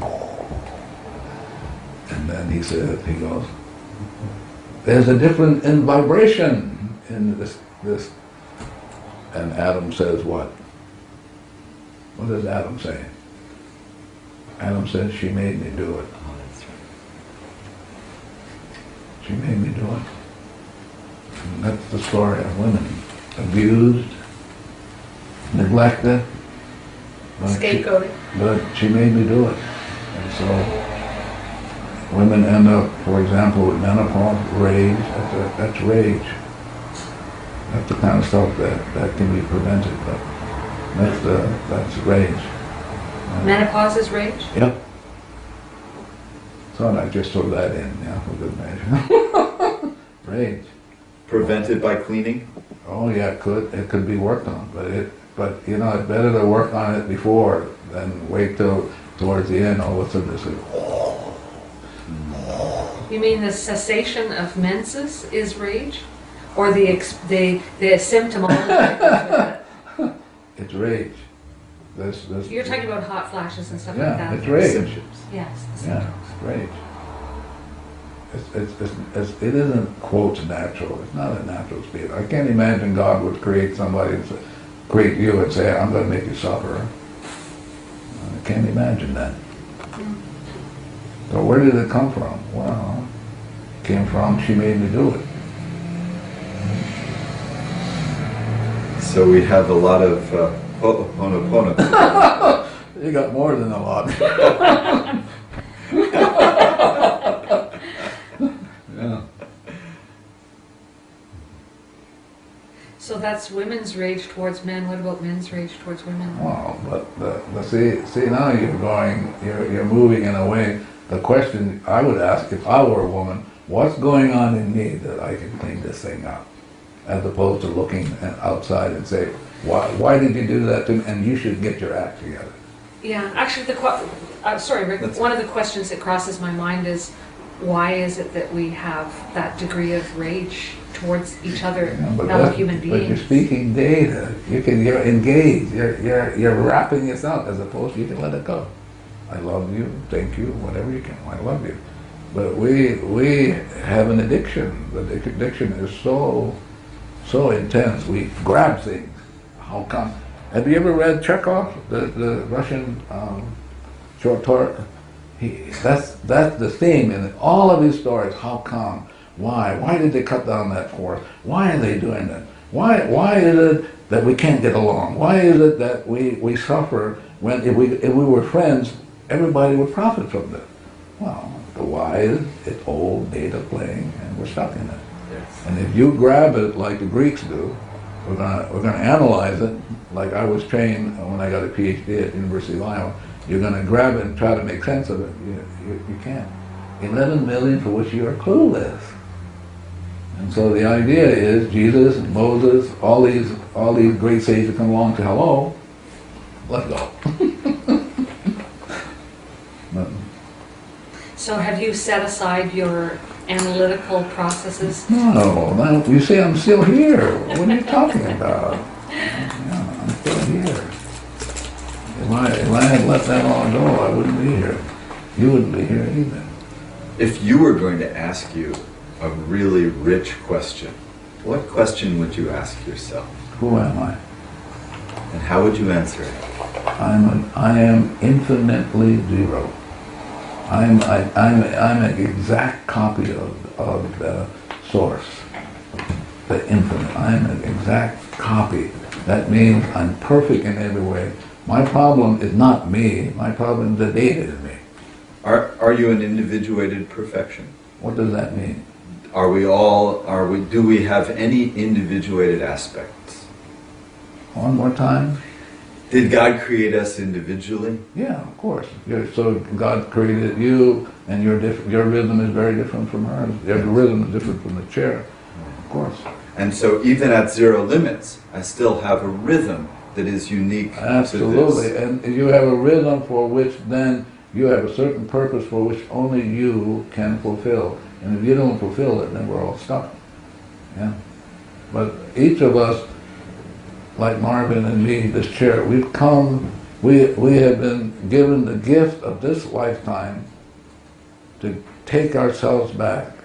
And then he goes, "There's a difference in vibration in this." And Adam says what? What does Adam say? Adam says, "She made me do it." Oh, that's right. She made me do it. And that's the story of women. Abused, neglected. Scapegoating. But she made me do it. And so women end up, for example, with menopause, rage. That's rage. That's the kind of stuff that can be prevented. But that's rage. Menopause is rage? Yep. Thought I'd just throw that in, yeah, for good measure. Rage. prevented by cleaning? Oh yeah, it could. It could be worked on, but you know, it's better to work on it before than wait till towards the end. All of a sudden, it's like, You mean the cessation of menses is rage? Or the symptomology that goes with it's rage. This, it? You're talking about hot flashes and stuff like yeah, that. it's rage. Symptoms. Yes, the Yeah, symptoms. it's rage. It isn't, quotes, natural. It's not a natural state. I can't imagine God would create somebody and say, create you and say, I'm going to make you suffer. I can't imagine that. So where did it come from? Well, it came from she made me do it. So we have a lot of Ho'oponopona. You got more than a lot. Yeah. So that's women's rage towards men. What about men's rage towards women? Well, but see now you're moving in a way. The question I would ask if I were a woman, what's going on in me that I can clean this thing up? As opposed to looking outside and say, why did you do that to me? And you should get your act together. Yeah, actually, sorry, Rick. One of the questions that crosses my mind is, why is it that we have that degree of rage towards each other, fellow human beings? But you're speaking data. You're engaged. You're wrapping this up as opposed to you can let it go. I love you. Thank you. Whatever you can. I love you. But we have an addiction. The addiction is so intense. We grab things. How come? Have you ever read Chekhov, the Russian short story? That's the theme in all of his stories. How come? Why? Why did they cut down that forest? Why are they doing that? Why is it that we can't get along? Why is it that we suffer when if we were friends, everybody would profit from this? Well, the why is it's old data playing, and we're stuck in it. Yes. And if you grab it like the Greeks do, we're gonna analyze it like I was trained when I got a PhD at University of Iowa. You're gonna grab it and try to make sense of it. You can't. 11 million for which you are clueless. And so the idea is Jesus, Moses, all these great sages come along to hello, let's go. So have you set aside your analytical processes? No, you see, I'm still here. What are you talking about? Yeah, I'm still here. If I had let that all go, I wouldn't be here. You wouldn't be here either. If you were going to ask you a really rich question, what question would you ask yourself? Who am I? And how would you answer it? I am infinitely zero. I'm an exact copy of the source, the infinite. I'm an exact copy. That means I'm perfect in every way. My problem is not me. My problem is the data in me. Are you an individuated perfection? What does that mean? Do we have any individuated aspects? One more time. Did God create us individually? Yeah, of course. So God created you, and your rhythm is very different from hers. Your rhythm is different from the chair, of course. And so even at zero limits, I still have a rhythm that is unique Absolutely. to this. And you have a rhythm for which then you have a certain purpose for which only you can fulfill. And if you don't fulfill it, then we're all stuck. Yeah. But each of us, like Marvin and me, this chair, we have been given the gift of this lifetime to take ourselves back.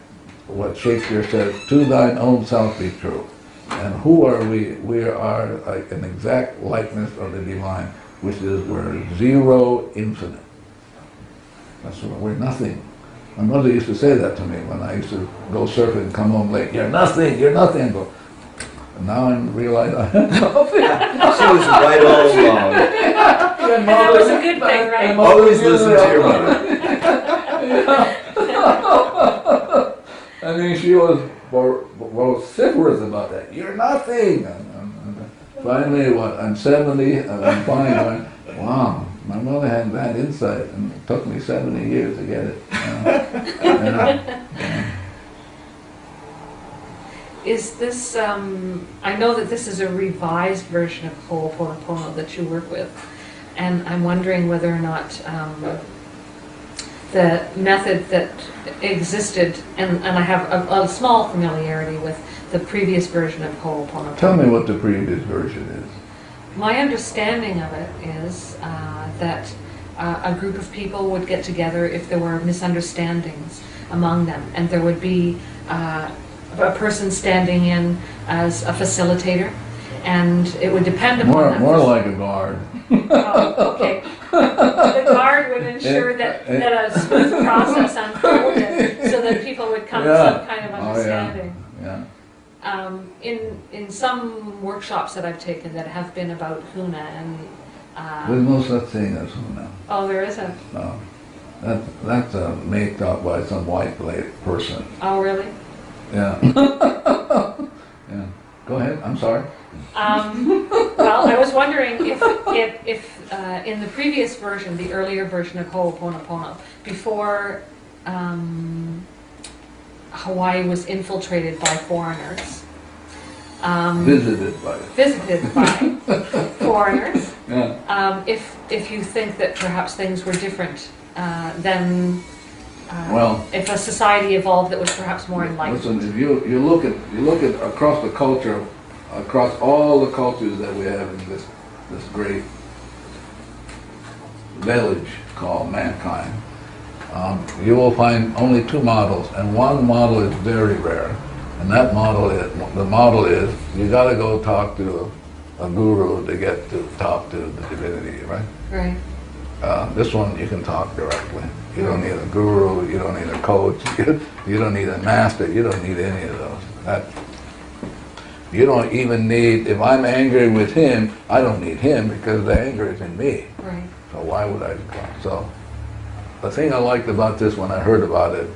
What Shakespeare says, to thine own self be true. And who are we? We are like an exact likeness of the divine, which is we're zero infinite. That's what we're nothing. My mother used to say that to me when I used to go surfing and come home late. You're nothing, you're nothing. And now I realize I'm nothing. She was right all along. That was a good thing, right? Always listen to your mother. I mean, she was vociferous about that. You're nothing. And finally, I'm 70, and I'm finally going, wow, my mother had that insight, and it took me 70 years to get it. is this, I know that this is a revised version of Ho'oponopona that you work with, and I'm wondering whether or not the method that existed, and I have a small familiarity with the previous version of Ho'oponopona. Tell me what the previous version is. My understanding of it is that a group of people would get together if there were misunderstandings among them, and there would be a person standing in as a facilitator, and it would depend upon that. More like a guard. Oh, okay. The guard would ensure that a smooth process unfolded so that people would come to some kind of understanding. Yeah. In some workshops that I've taken that have been about Huna and There's no such thing as Huna. oh, there isn't. No. That's made up by some white person. Oh, really? Yeah. Yeah. Go ahead. I'm sorry. Well, I was wondering if in the previous version, the earlier version of Ho'oponopona, before Hawaii was infiltrated by foreigners, Visited by foreigners, Yeah. if you think that perhaps things were different then Well, if a society evolved that was perhaps more enlightened. listen, if you look at across the culture, across all the cultures that we have in this great village called mankind, you will find only two models, and one model is very rare, and that model is you got to go talk to a guru to get to talk to the divinity, right? Right. This one you can talk directly. You don't need a guru, you don't need a coach, you don't need a master, you don't need any of those. You don't even need, if I'm angry with him, I don't need him because the anger is in me. Right. So why would I? So the thing I liked about this when I heard about it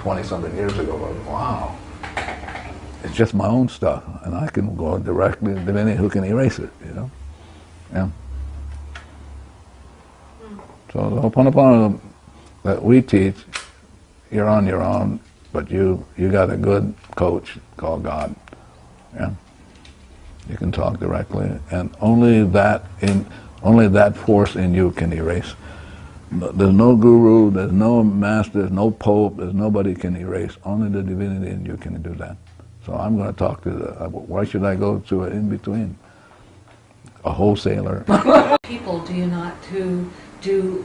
20-something years ago was, wow, it's just my own stuff, and I can go directly to divinity who can erase it, you know? Yeah. So the Ho'oponopona that we teach, you're on your own, but you got a good coach called God. Yeah. You can talk directly, and only that force in you can erase. There's no guru, there's no master, there's no pope, there's nobody can erase. Only the divinity in you can do that. So I'm going to talk to why should I go to an in-between? A wholesaler. People do you not who do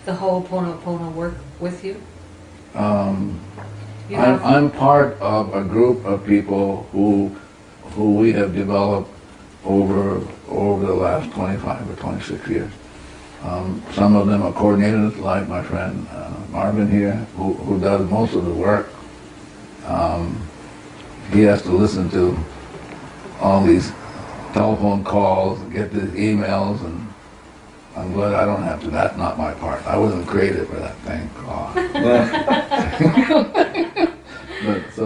the Ho'oponopona work with you? I'm part of a group of people who we have developed over the last 25 or 26 years. Some of them are coordinators, like my friend Marvin here, who does most of the work. He has to listen to all these telephone calls, get these emails, and I'm glad I don't have to. That's not my part. I wasn't created for that thing. But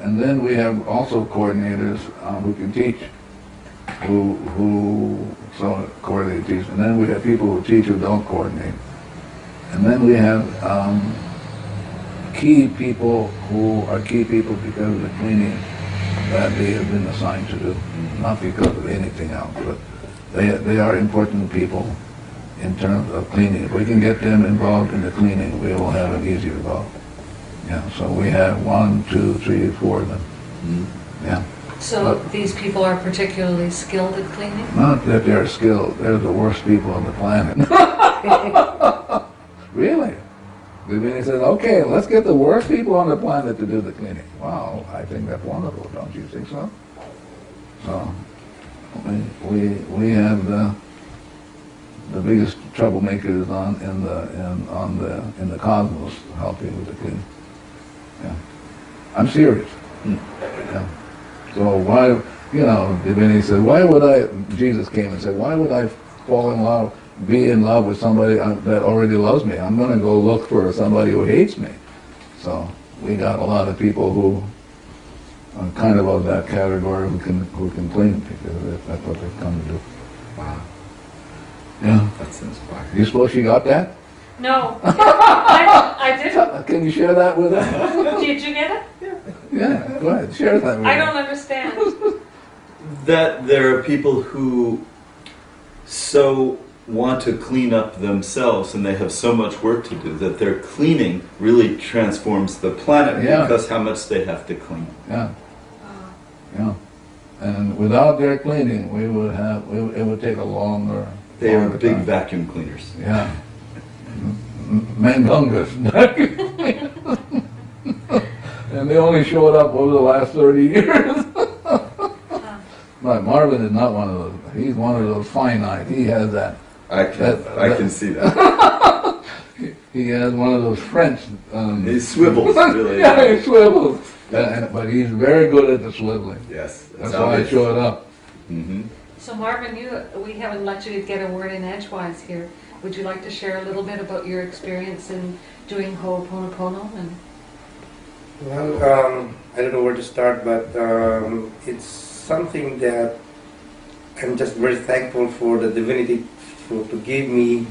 and then we have also coordinators who can teach, who coordinate teach, and then we have people who teach who don't coordinate, and then we have key people who are key people because of the cleaning that they have been assigned to do, not because of anything else, but they are important people in terms of cleaning. If we can get them involved in the cleaning, we will have an easier go. Yeah, so we have 1, 2, 3, 4 of them. Yeah. So these people are particularly skilled at cleaning? Not that they're skilled, they're the worst people on the planet. Really? Divinity says, okay, let's get the worst people on the planet to do the cleaning. Wow, I think that's wonderful, don't you think so? So we have the biggest troublemakers in the cosmos helping with the cleaning. Yeah, I'm serious. Yeah. So why, Divinity said, why would I? Jesus came and said, why would I fall in love, be in love with somebody that already loves me? I'm going to go look for somebody who hates me. So we got a lot of people who are kind of that category who can clean because that's what they've come to do. Wow. Yeah. That's inspiring. You suppose she got that? No. I didn't. Can you share that with us? Did you get it? Yeah, go ahead, share that with me. I don't understand. That there are people who so want to clean up themselves and they have so much work to do that their cleaning really transforms the planet because how much they have to clean. Yeah. Yeah. And without their cleaning, we would have, it would take a longer. They are longer big time. vacuum cleaners. Yeah. Mandungus. And they only showed up over the last 30 years. But Marvin is not one of those. He's one of those finite. He has that. I can see that. He has one of those French. He swivels, really. Yeah, he swivels. But he's very good at the swiveling. Yes. That's why he showed up. Mm-hmm. So Marvin, we haven't let you get a word in edgewise here. Would you like to share a little bit about your experience in doing Ho'oponopоно? Well, I don't know where to start, but it's something that I'm just very thankful for the divinity to give me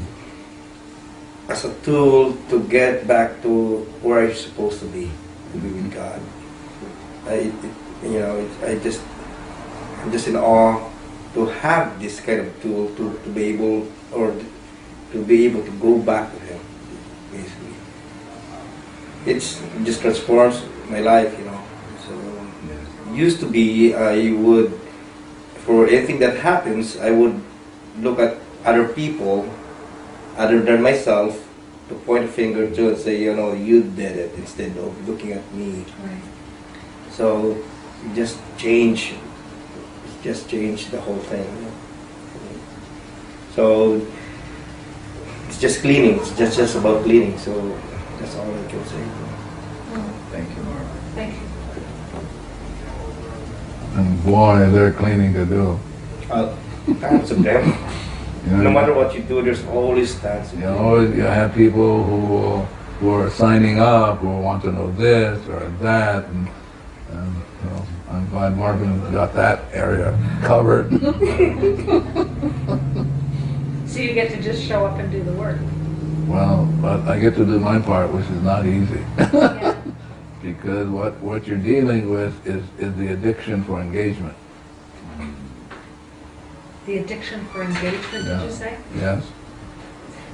as a tool to get back to where I'm supposed to be with God. I'm just in awe to have this kind of tool to be able to go back to Him. Basically, it just transforms my life, So used to be I would, for anything that happens, I would look at other people other than myself to point a finger to and say, you did it, instead of looking at me. Right. So it just changed the whole thing. So it's just cleaning. It's just about cleaning. So that's all I can say. Thank you, Marvin. Thank you. And boy, is there cleaning to do. Tons of them. You know, No matter what you do, there's always tons of them. you have people who are signing up, who want to know this or that, and I'm glad Marvin got that area covered. So you get to just show up and do the work. Well, but I get to do my part, which is not easy. Yeah. Because what you're dealing with is the addiction for engagement. The addiction for engagement, Yeah. did you say? Yes.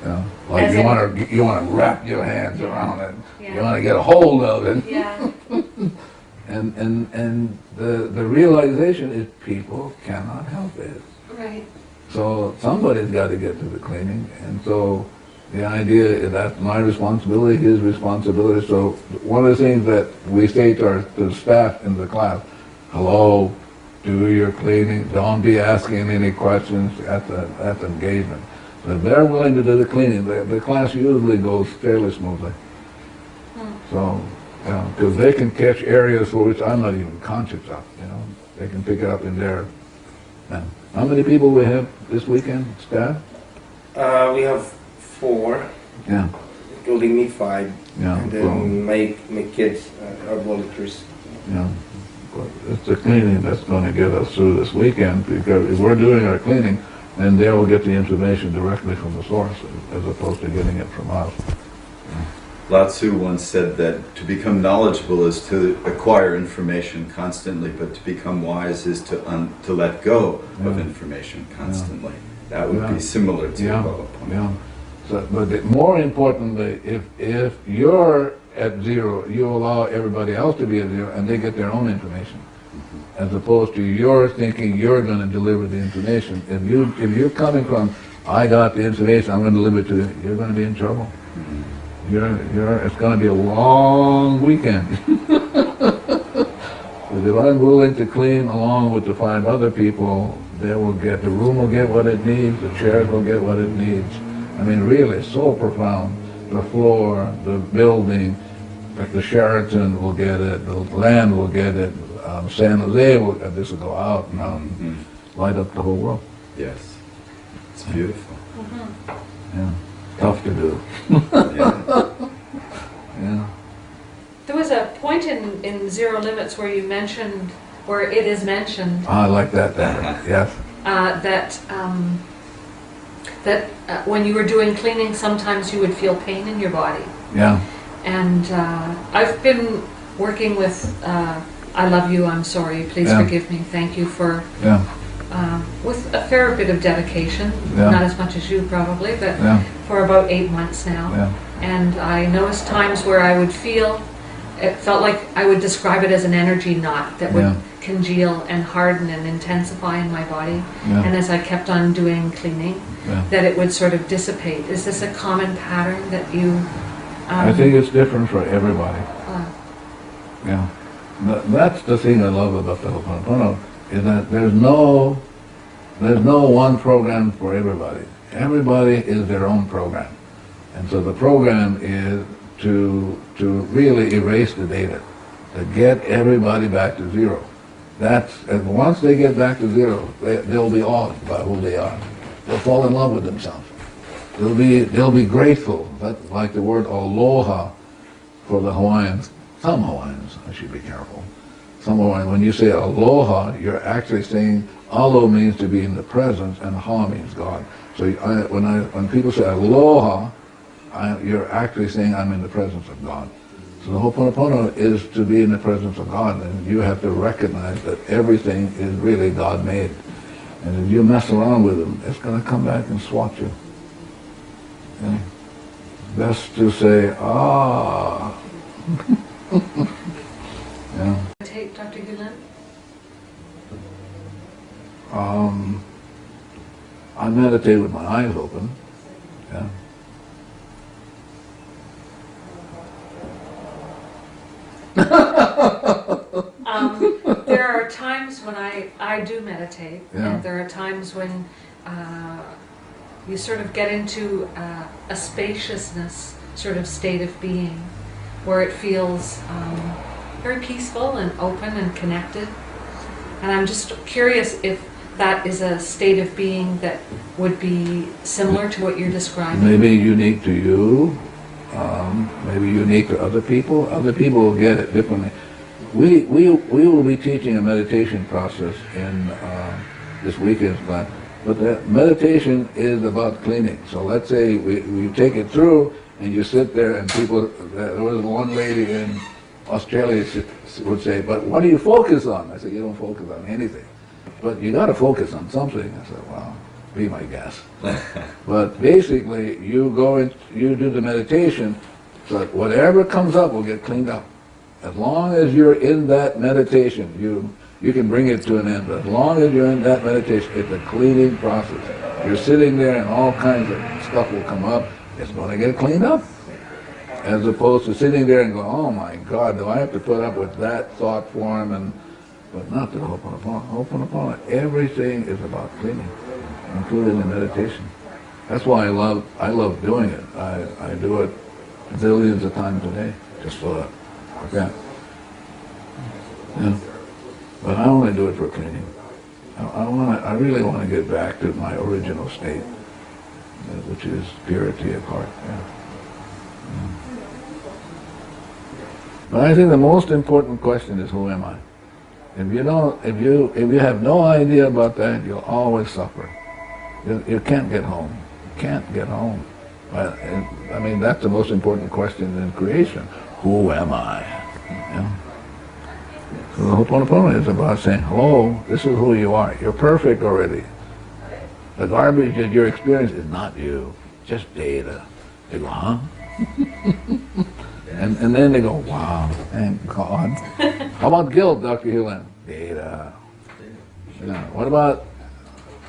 Yeah. Like As you want to wrap your hands around it. Yeah. You want to get a hold of it. Yeah. And the realization is people cannot help it. Right. So somebody's got to get to the cleaning, and so the idea is that's my responsibility, his responsibility. So one of the things that we say to the staff in the class, hello, do your cleaning, don't be asking any questions at the engagement. So if they're willing to do the cleaning, the class usually goes fairly smoothly. So, because they can catch areas for which I'm not even conscious of, they can pick it up in there. How many people we have this weekend, staff? We have 4, Yeah. including me 5, Yeah. and then my kids are volunteers. Yeah. But it's the cleaning that's going to get us through this weekend, because if we're doing our cleaning, then they will get the information directly from the source as opposed to getting it from us. Lao Tzu once said that to become knowledgeable is to acquire information constantly, but to become wise is to let go of information constantly. That would be similar to Ho'oponopоно. Yeah. So, but more importantly, if you're at zero, you allow everybody else to be at zero, and they get their own information, as opposed to you're thinking you're going to deliver the information. If you're coming from, I got the information, I'm going to deliver it to you, you're going to be in trouble. It's going to be a long weekend. Because if I'm willing to clean along with the 5 other people, the room will get what it needs, the chairs will get what it needs. I mean, really, so profound. The floor, the building, the Sheraton will get it, the land will get it, San Jose this will go out and light up the whole world. Yes. It's beautiful. Yeah. Tough to do. Yeah. There was a point in Zero Limits where you mentioned, where it is mentioned, I like that better. Yes. that when you were doing cleaning, sometimes you would feel pain in your body. Yeah. And I've been working with I love you, I'm sorry, please Yeah. forgive me, thank you for, Yeah, with a fair bit of dedication, Yeah. not as much as you probably, but yeah, for about 8 months now. yeah, And I noticed times where I would feel, it felt like I would describe it as an energy knot that would Yeah. congeal and harden and intensify in my body. Yeah. And as I kept on doing cleaning, yeah. that it would sort of dissipate. Is this a common pattern that you... I think it's different for everybody. uh, Yeah, that's the thing I love about the Ho'oponoponu, is that there's no one program for everybody. Everybody is their own program, and so the program is to really erase the data, to get everybody back to zero. And once they get back to zero, they'll be awed by who they are. They'll fall in love with themselves. They'll be grateful. That's like the word aloha for the Hawaiians. Some Hawaiians, I should be careful. Some Hawaiians, when you say aloha, you're actually saying alo means to be in the presence and ha means God. So when people say aloha, you're actually saying I'm in the presence of God. So the Ho'oponoponu is to be in the presence of God, and you have to recognize that everything is really God-made. And if you mess around with them, it's going to come back and swat you. Okay? Best to say, ah. Yeah. Take Dr. Hью Леном? I meditate with my eyes open. Yeah. There are times when I do meditate, Yeah. and there are times when you sort of get into a spaciousness sort of state of being where it feels very peaceful and open and connected. And I'm just curious if that is a state of being that would be similar to what you're describing. Maybe unique to you, maybe unique to other people. Other people will get it differently. We will be teaching a meditation process in this weekend's class, but the meditation is about cleaning. So let's say we take it through, and you sit there, and people. There was one lady in Australia would say, "But what do you focus on?" I said, "You don't focus on anything, but you got to focus on something." I said, "Well, be my guest." But basically, you go and you do the meditation, so that whatever comes up will get cleaned up. As long as you're in that meditation, you can bring it to an end. But as long as you're in that meditation, it's a cleaning process. You're sitting there, and all kinds of stuff will come up. It's going to get cleaned up. As opposed to sitting there and going, "Oh my God, do I have to put up with that thought form?" But not the Ho'oponoponu. Ho'oponoponu, everything is about cleaning, including the meditation. That's why I love doing it. I do it zillions of times a day, just for that. Yeah. Yeah. But I only do it for cleaning. I really want to get back to my original state, which is purity of heart. Yeah. Yeah. But I think the most important question is, who am I? If you have no idea about that, you'll always suffer. You can't get home. You can't get home. I mean, that's the most important question in creation. Who am I? Yeah. So the Ho'oponoponu is about saying, hello, this is who you are. You're perfect already. The garbage that you're experiencing is not you, just data. They go, huh? and then they go, wow, thank God. How about guilt, Dr. Hью Леном? Data. Yeah. What about,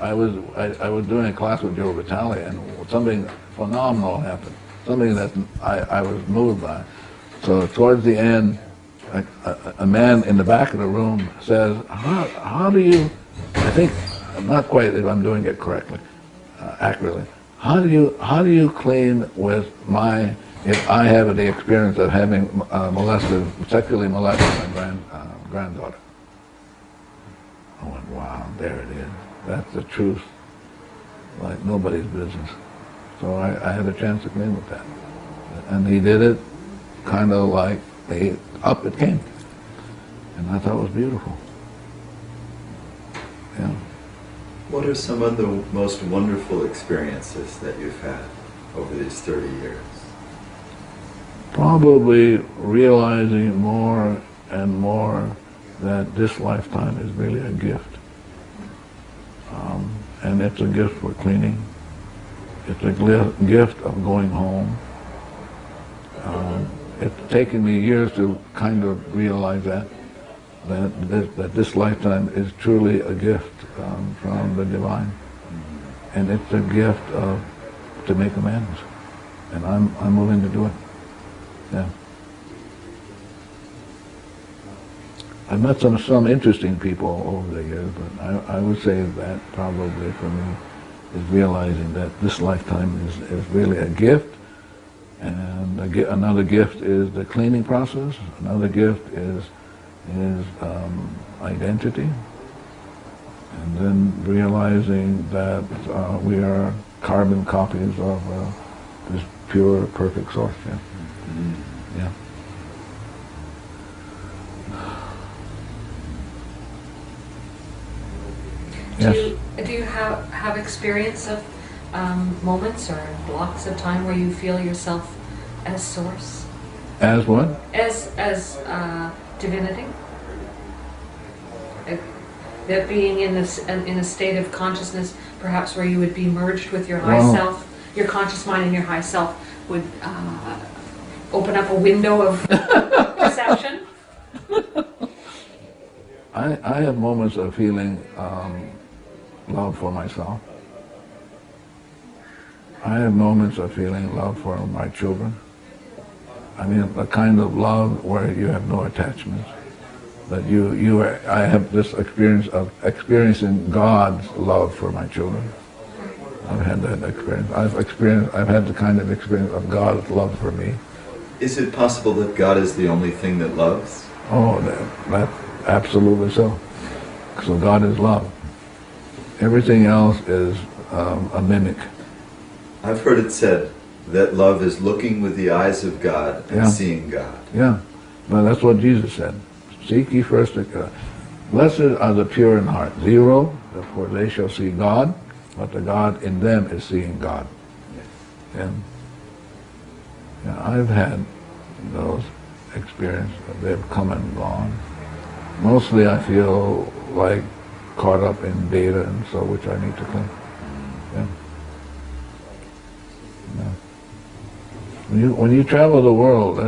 I was doing a class with Joe Vitale, and something phenomenal happened. Something that I was moved by. So towards the end, a man in the back of the room says, how do you, I think, not quite if I'm doing it correctly, accurately, how do you clean with if I have the experience of having sexually molested my granddaughter? I went, wow, there it is. That's the truth, like nobody's business. So I had a chance to clean with that. And he did it kind of like up it came. And I thought it was beautiful. Yeah. What are some of the most wonderful experiences that you've had over these 30 years? Probably realizing more and more that this lifetime is really a gift. And it's a gift for cleaning. It's a gift of going home. It's taken me years to kind of realize that this lifetime is truly a gift from the divine. And it's a gift to make amends. And I'm willing to do it. Yeah. I've met some interesting people over the years, but I would say that probably for me is realizing that this lifetime is really a gift, and another gift is the cleaning process. Another gift is identity, and then realizing that we are carbon copies of this pure, perfect source. Yeah. Mm-hmm. Yeah. Yes. Do you have experience of moments or blocks of time where you feel yourself as source? As what? As divinity? That being in a state of consciousness, perhaps where you would be merged with your high self, your conscious mind and your high self would open up a window of perception? I have moments of feeling love for myself. I have moments of feeling love for my children. I mean, a kind of love where you have no attachments. That I have this experience of experiencing God's love for my children. I've had that experience. I've had the kind of experience of God's love for me. Is it possible that God is the only thing that loves? Oh, that's absolutely so. So God is love. Everything else is a mimic. I've heard it said that love is looking with the eyes of God and seeing God. Yeah, but that's what Jesus said. Seek ye first God. Blessed are the pure in heart. 0, for they shall see God, but the God in them is seeing God. And I've had those experiences. They've come and gone. Mostly I feel like caught up in data and so, which I need to clean. Yeah. Yeah. When you travel the world,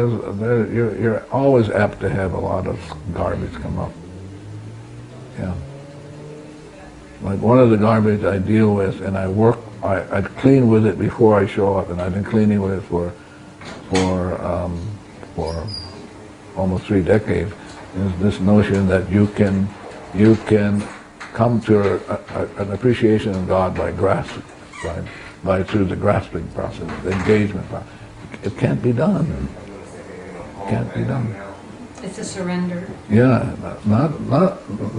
you're always apt to have a lot of garbage come up. Yeah. Like one of the garbage I deal with, and I clean with it before I show up, and I've been cleaning with it for almost 3 decades. Is this notion that you can come to an appreciation of God by grasping, through the grasping process, the engagement process. It can't be done. It can't be done. It's a surrender. Yeah, not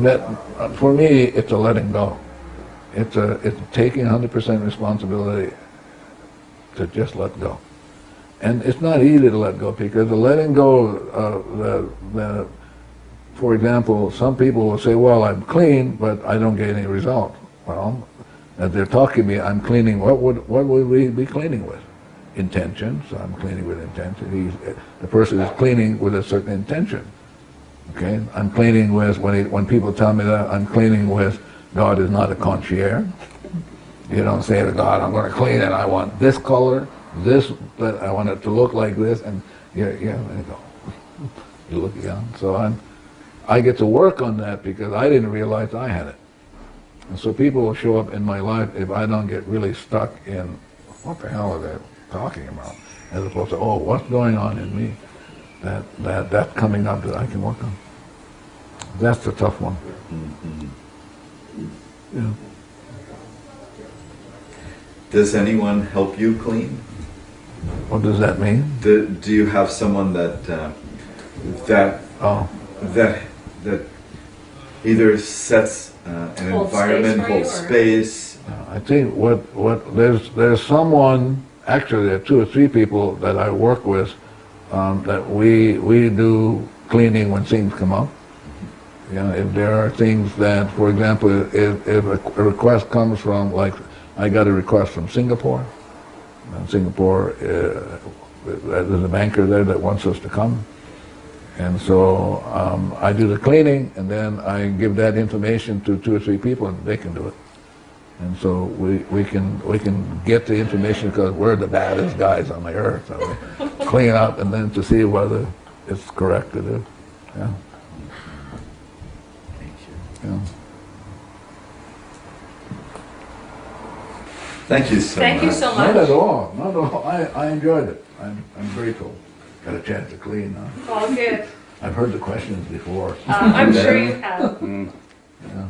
that. For me, it's a letting go. It's taking 100% responsibility to just let go. And it's not easy to let go, because the letting go, for example, some people will say, well, I'm clean, but I don't get any result. Well, as they're talking to me, I'm cleaning. What would we be cleaning with? Intention. So I'm cleaning with intention. The person is cleaning with a certain intention. Okay? I'm cleaning with, when people tell me that, I'm cleaning with, God is not a concierge. You don't say to God, I'm going to clean it, I want this color, this, but I want it to look like this, and there you go. You look young. So I get to work on that because I didn't realize I had it. And so people will show up in my life if I don't get really stuck in what the hell are they talking about, as opposed to, oh, what's going on in me that's coming up that I can work on. That's the tough one. Yeah. Does anyone help you clean? What does that mean? Do you have someone that either sets an environment, holds space? I think there's someone, actually there are 2 or 3 people that I work with that we do cleaning when things come up. You know, if there are things that, for example, if a request comes from, like, I got a request from Singapore. Singapore there's a banker there that wants us to come. And so I do the cleaning, and then I give that information to 2 or 3 people, and they can do it. And so we can get the information because we're the baddest guys on the earth. So we clean up, and then to see whether it's correct to do. Yeah. Yeah. Thank you so Thank much. you so Not much. at all. Not at all. I enjoyed it. I'm grateful. Got a chance to clean. All good. I've heard the questions before. I'm sure you have. Yeah.